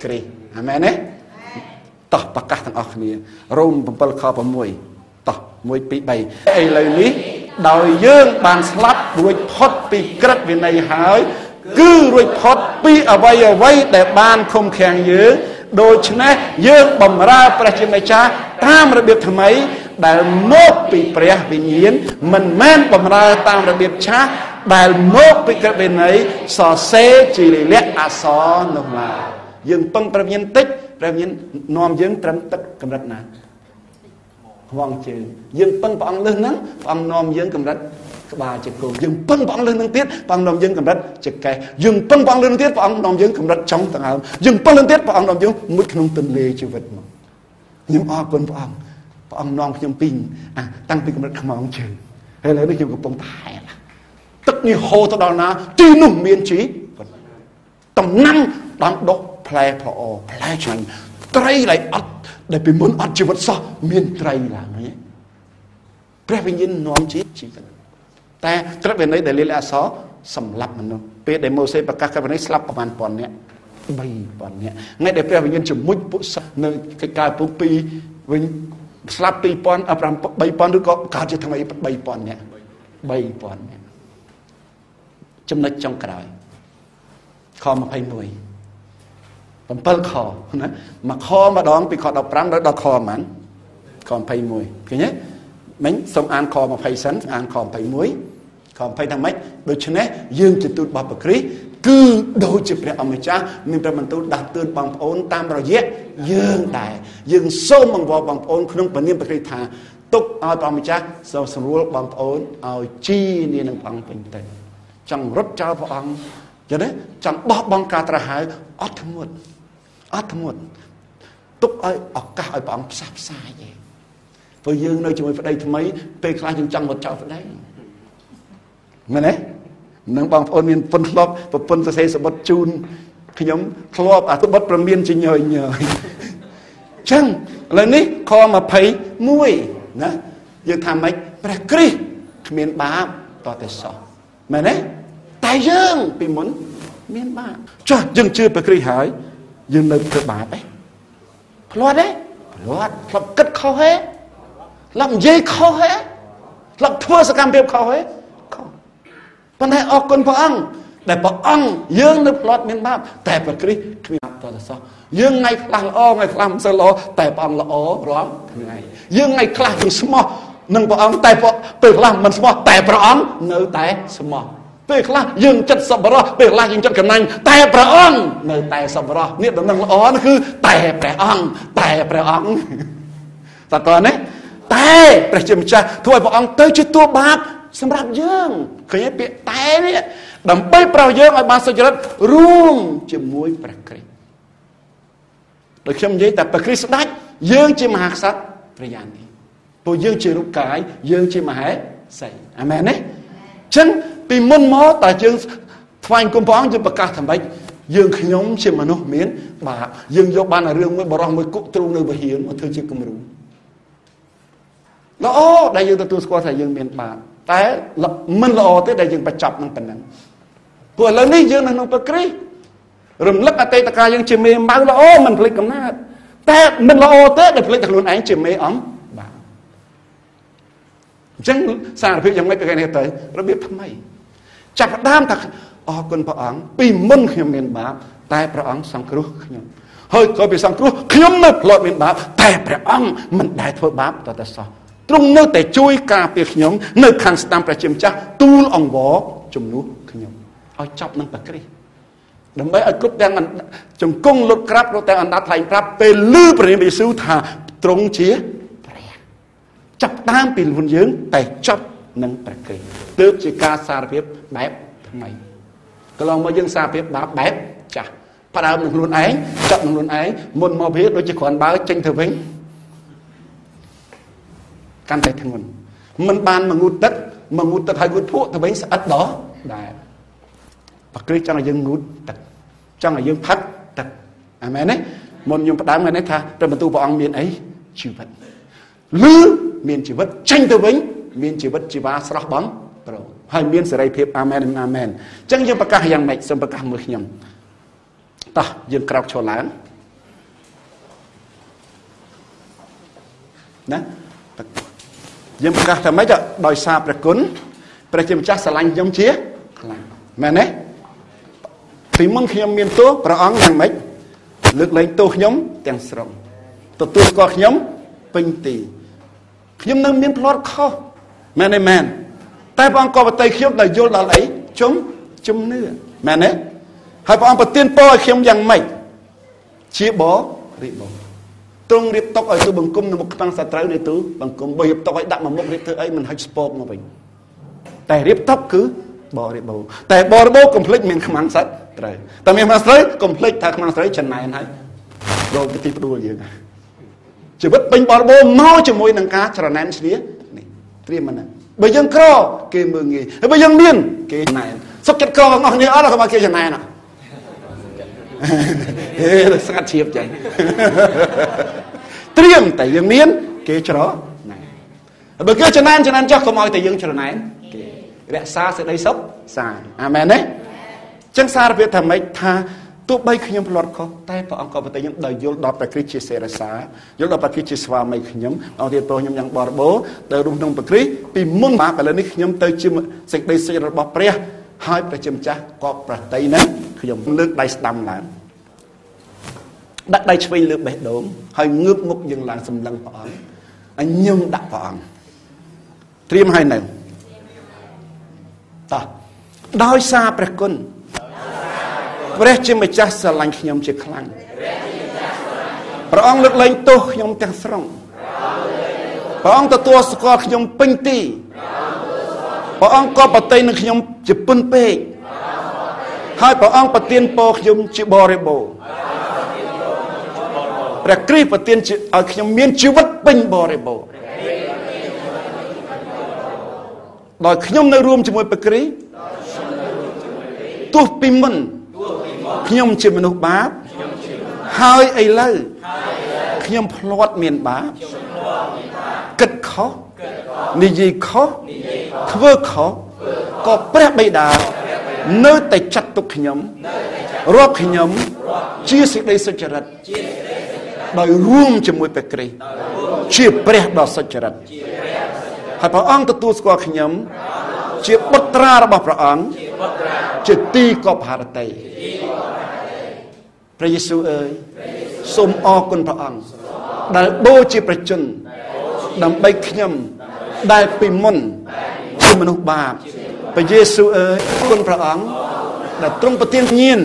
គ្រីស្ទអាមែនទេតោះប្រកាសទាំងអស់គ្នារ៉ូម 7 ខ 6 តោះ 1 2 3 ឥឡូវនេះដោយយើងបានស្លាប់រួចផុតពីក្រឹតវិន័យហើយគឺរួចផុតពីអ្វីដែលបានឃុំឃាំងយើងដូច្នេះយើងបម្រើព្រះជាម្ចាស់តាមរបៀបថ្មីដែលមកពីព្រះវិញ្ញាណមិនមែនបម្រើតាមរបៀបឆាស់ដែលមកពីក្រឹតវិន័យសរសេរជាលក្ខណ៍អក្សរនោះឡើយយើងពឹងព្រះវិញ្ញាណតិចព្រះវិញ្ញាណនាំយើងត្រឹមទឹកកម្រិតណាខ្វងជើងយើងពឹងព្រះអង្គលើសហ្នឹងព្រះអង្គនាំយើងកម្រិតក្បាលជង្គង់យើងពឹងព្រះអង្គលើសហ្នឹងទៀតព្រះអង្គនាំយើងកម្រិតចកេះយើងពឹងព្រះអង្គលើសហ្នឹងទៀតព្រះអង្គនាំយើងកម្រិតចុងដង្ហើមយើងពឹងលើសទៀតព្រះអង្គនាំយើងមុជក្នុងទន្លេជីវិតមកខ្ញុំអរគុណព្រះអង្គនាំខ្ញុំពីតាំងពីកម្រិតខ្មងជើងហើយឥឡូវនេះខ្ញុំកំពុងតែហែលទឹកនេះហូរទៅដល់ណាទីនោះមានជីតំណាំបានដុះផ្លែផ្ល្អផ្លែឆ្ងាញ់ត្រីlạiអត់ដែលពីមុនអត់ជីវិតសោះមានត្រីឡើងហ្នឹងព្រះវិញ្ញាណនាំជីវិតតែក្រឹតវិន័យដែលលិលាអក្សរសម្លាប់មនុស្សពេលដែលម៉ូសេប្រកាសក្រឹតវិន័យស្លាប់ប្រមាណ 1000 នាក់ 3000 នាក់ថ្ងៃដែលព្រះវិញ្ញាណជំនួយពួកសិស្សនៅកិច្ចការពុ2វិញស្លាប់ 2000 3000 ឬក៏កើតជាថ្មី 3000 នាក់ 3000 នាក់ចំណុចចុងក្រោយខ 21 7 ខណាមួយខម្ដងពីខ 15ដល់ខប៉ុន្មានខ 21ឃើញទេមិញសូមអានខ 20 សិនអានខ 21 ខ 20 ថាម៉េចដូច្នេះយើងជាទូតរបស់ព្រះគ្រីស្ទគឺដូចជាព្រះអម្ចាស់មានព្រះបន្ទូលដាស់តឿនបងប្អូនតាមរយៈយើងដែរយើងសូមបង្គាប់បងប្អូនក្នុងព្រះនាមព្រះគ្រីស្ទថាទុកឲ្យព្រះអម្ចាស់សម្រួលបងប្អូនឲ្យជីនានឹងព្រះអង្គពេញទៅចង់រត់ចោលព្រះអង្គចឹងណាចង់បោះបង់ការត្រាស់ហើយអត់ធ្មត់ទុកឲ្យឱកាសឲ្យព្រះអង្គផ្សះផ្សាយឯងព្រោះយើងនៅជាមួយប្តីថ្មីពេលខ្លះយើងចង់រត់ចោលប្តីមែនទេនឹងបងប្អូនមានពុនធ្លាប់ប្រពន្ធសរសេរសបុតជូនខ្ញុំធ្លាប់អាសបុតប្រមានជាញយចឹងឥឡូវនេះខ 21ណាយើងថាម៉េចព្រះគ្រីស្ទគ្មានបាបតតែសោះមែនទេតែយើងពីមុនមានបាបចុះយើងជឿព្រះគ្រីស្ទហើយយើងនៅធ្វើបាបទេផ្លាត់ទេផ្លាត់ធ្លាប់គិតខុសទេធ្លាប់និយាយខុសទេធ្លាប់ធ្វើសកម្មភាពខុសទេខុសប៉ុន្តែអរគុណព្រះអង្គដែលព្រះអង្គយើងនៅផ្លាត់មានបាបតែព្រះគ្រីស្ទគ្មានបាបតតែសោះយើងថ្ងៃខ្លះល្អថ្ងៃខ្លះមិនសូវល្អតែព្រះអង្គល្អរាល់ថ្ងៃយើងថ្ងៃខ្លះយើងស្មោះនឹងព្រះអង្គតែពេលខ្លះមិនស្មោះតែព្រះអង្គនៅតែស្មោះពេលខ្លះយើងចិត្តសប្បុរសពេលខ្លះយើងចិត្តកណាញ់តែព្រះអង្គនៅតែសប្បុរសនេះដំណឹងល្អនោះគឺតែព្រះអង្គតើតើនេះតែព្រះជាម្ចាស់ធ្វើឲ្យព្រះអង្គទៅជាតួបាបសម្រាប់យើងឃើញពាក្យតែនេះដើម្បីប្រោសយើងឲ្យបានសុចរិតរួមជាមួយព្រះគ្រីស្ទដោយខ្ញុំនិយាយតែព្រះគ្រីស្ទស្ដេចយើងជាមហាក្សត្រព្រះយ៉ាងនេះព្រោះយើងជារូបកាយយើងជាមហេសីអាមែនទេចឹងពីមុនមកតើយើងថ្វាយគុំព្រះអង្គយើងប្រកាសថាម៉េចយើងខ្ញុំជាមនុស្សមានបាបយើងយកបានរឿងមួយបរោះមួយគុកទ្រូងនៅវិហារមកធ្វើជាគំរូល្អដែលយើងទទួលស្គាល់ថាយើងមានបាបតែមិនល្អទេដែលយើងបញ្ចប់នឹងប៉ុណ្ណឹងព្រោះឥឡូវនេះយើងនៅក្នុងព្រះគ្រីស្ទរំលឹកអតីតកាលយើងជាមេអំបៅល្អមិនភ្លេចកំណើតតែមិនល្អទេដែលភ្លេចតែខ្លួនឯងជាមេអំបាវអញ្ចឹងសារភាពយ៉ាងម៉េចទៅគេនេះទៅរបៀបថ្មីចាប់ផ្ដើមថាអរគុណព្រះអង្គពីមុនខ្ញុំមានបាបតែព្រះអង្គសង្គ្រោះខ្ញុំហើយក៏ពីសង្គ្រោះខ្ញុំនៅផ្លត់មានបាបតែព្រះអង្គមិនដែលធ្វើបាបតតែសោះទ្រង់នៅតែជួយការពារខ្ញុំនៅខាងស្ដាំព្រះជាម្ចាស់ទូលអង្វរជំនួសខ្ញុំឲ្យចប់នឹងព្រះគ្រីស្ទដើម្បីឲ្យគ្រប់ទាំងជង្គង់លុតក្រាបគ្រប់ទាំងអណ្ដាតថ្លែងប្រាប់ពេលឮព្រះនាមយេស៊ូវថាទ្រង់ជាព្រះចាប់តាមពីខ្លួនយើងតែចប់នឹងព្រះគ្រីស្ទទើបជាការសារភាពបែបថ្មីកន្លងមកយើងសារភាពបែបចាស់ផ្ដើមនឹងខ្លួនឯងចប់នឹងខ្លួនឯងមុនមកវាដូចជាគ្រាន់បើចេញទៅវិញកាន់តែធ្ងន់មិនបានមងូតទឹកហើយងូតភក់ទៅវិញស្អិតដល់ដែរព្រះគ្រីស្ទចង់ឲ្យយើងងូតទឹក ចង់ឲ្យយើងផឹកទឹកអាមែនទេមុនខ្ញុំផ្ដើមថ្ងៃនេះថាព្រះបន្ទូលព្រះអង្គមានអីជីវិតឬមានជីវិតចេញទៅវិញមានជីវិតជីវ៉ាស្រស់បងប្រោហើយមានសេរីភាពអាមែនអាមែនអញ្ចឹងយើងប្រកាសយ៉ាងម៉េចសូមប្រកាសមើលខ្ញុំតោះយើងក្រោកឈរឡើងណាយើងប្រកាសថាម៉េចដោយសារព្រះគុណព្រះជាម្ចាស់ស្រឡាញ់ខ្ញុំជាខ្លាំងមែនទេពីមុនខ្ញុំមានទោសព្រះអង្គយ៉ាងម៉េចលើកលែងទោសខ្ញុំទាំងស្រុងទទួលស្គាល់ខ្ញុំពេញទីខ្ញុំនៅមានផ្លាត់ខុសមែនទេមែនតែព្រះអង្គក៏បតីខ្ញុំដែលយល់ដល់អីជំនឿមែនទេហើយព្រះអង្គប្រទានពរឲ្យខ្ញុំយ៉ាងម៉េចជាបរិបូរណ៍ទ្រង់រៀបតុឲ្យទូបង្គំនៅមុខខ្មាំងសត្រូវនៃទូបង្គំបើរៀបតុឲ្យដាក់មកមុខរៀបធ្វើអីមិនហុចស្ពកមកវិញតែរៀបតុគឺបរិបូរណ៍តែបរិបូរណ៍កុំភ្លេចមានខ្មាំងសត្រូវតែមានខ្មាំងស្រូវកុំភ្លេចថាខ្មាំងស្រូវចំណែនហើយរកទីផ្ដួលយើងជីវិតពេញបរិបូរណ៍មកជាមួយនឹងការច្រណែនឈ្នះនេះត្រៀមមិនបើយើងក្រគេមើងងាយហើយបើយើងមានគេចំណែនសុខចិត្តក្ររបស់គ្នាអត់ក៏មកគេចំណែនស្ងាត់ជ្រាបចឹងត្រៀមតែយើងមានគេច្រណែនបើគេចំណែនចោះកុំឲ្យតែយើងច្រណែនគេរក្សាសេចក្តីសុខសាន្តអាមែនទេចឹងសារភាពថាម៉េចថាទោះបីខ្ញុំផ្លាត់ខុសតែព្រះអង្គក៏ប្រទានខ្ញុំដោយយល់ដល់ព្រះគ្រីស្ទជាសេរសាយល់ដល់ព្រះគ្រីស្ទជាស្វាមីខ្ញុំអង្គទៀតព្រោះខ្ញុំយ៉ាងបរិបូរណ៍ដែលរស់ក្នុងព្រះគ្រីស្ទពីមុនមកឥឡូវនេះខ្ញុំទៅជាសេចក្តីសុខរបស់ព្រះហើយព្រះជាម្ចាស់ក៏ប្រតិយនឹងខ្ញុំលើកដៃស្ដាំឡើងដាក់ដៃឆ្វេងលើបេះដូងហើយងើបមុខយើងឡើងសម្លឹងព្រះអង្គហើយញញដាក់ព្រះអង្គត្រៀមហើយនៅតោះដោយសារព្រះគុណព្រះជាម្ចាស់ស្រឡាញ់ខ្ញុំជាខ្លាំងព្រះអង្គលើកលែងទោសខ្ញុំទាំងស្រុងព្រះអង្គទទួលស្គាល់ខ្ញុំពេញទីព្រះអង្គក៏ប្រទាននឹងខ្ញុំជាពុនពេកហើយព្រះអង្គប្រទានពរខ្ញុំជាបរិបូរណ៍ព្រះគ្រីស្ទប្រទានឲ្យខ្ញុំមានជីវិតពេញបរិបូរណ៍ដោយខ្ញុំនៅរួមជាមួយព្រះគ្រីស្ទទោះពីមុនខ្ញុំជាមនុស្សបាបហើយឥឡូវខ្ញុំភ្លាត់មានបាបគិតខុសនិយាយខុសធ្វើខុសក៏ព្រះបិតានៅតែចាត់ទុកខ្ញុំរាប់ខ្ញុំជាសេចក្តីសុចរិតដោយរួមជាមួយព្រះគ្រីស្ទជាព្រះដ៏សុចរិតហើយព្រះអង្គទទួលស្គាល់ខ្ញុំជាបុត្រារបស់ព្រះអង្គជាទីកប់ហារតីព្រះយេស៊ូវអើយសូមអរគុណព្រះអង្គដែលបូជាព្រះជន្មដើម្បីខ្ញុំដែលពីមុនជាមនុស្សបាបព្រះយេស៊ូវអើយគុណព្រះអង្គដែលទ្រង់ប្រទានញាណ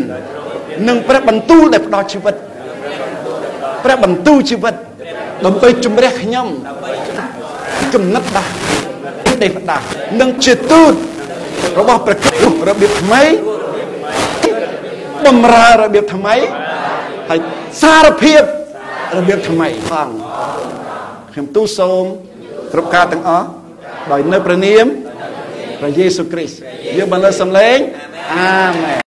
និងព្រះបន្ទូលដែលផ្ដល់ជីវិតព្រះបន្ទូលជីវិតដើម្បីជំរះខ្ញុំគំនិតដាស់ទេវតានិងជាទូតរបស់ព្រះគ្រីស្ទរបៀបថ្មីបំរើរបៀបថ្មីហើយសារភាពរបៀបថ្មីផងខ្ញុំទូលសូមគ្រប់ការទាំងអស់ដោយនៅព្រះនាមព្រះយេស៊ូវគ្រីស្ទយើងបានលើសំឡេងអាមែន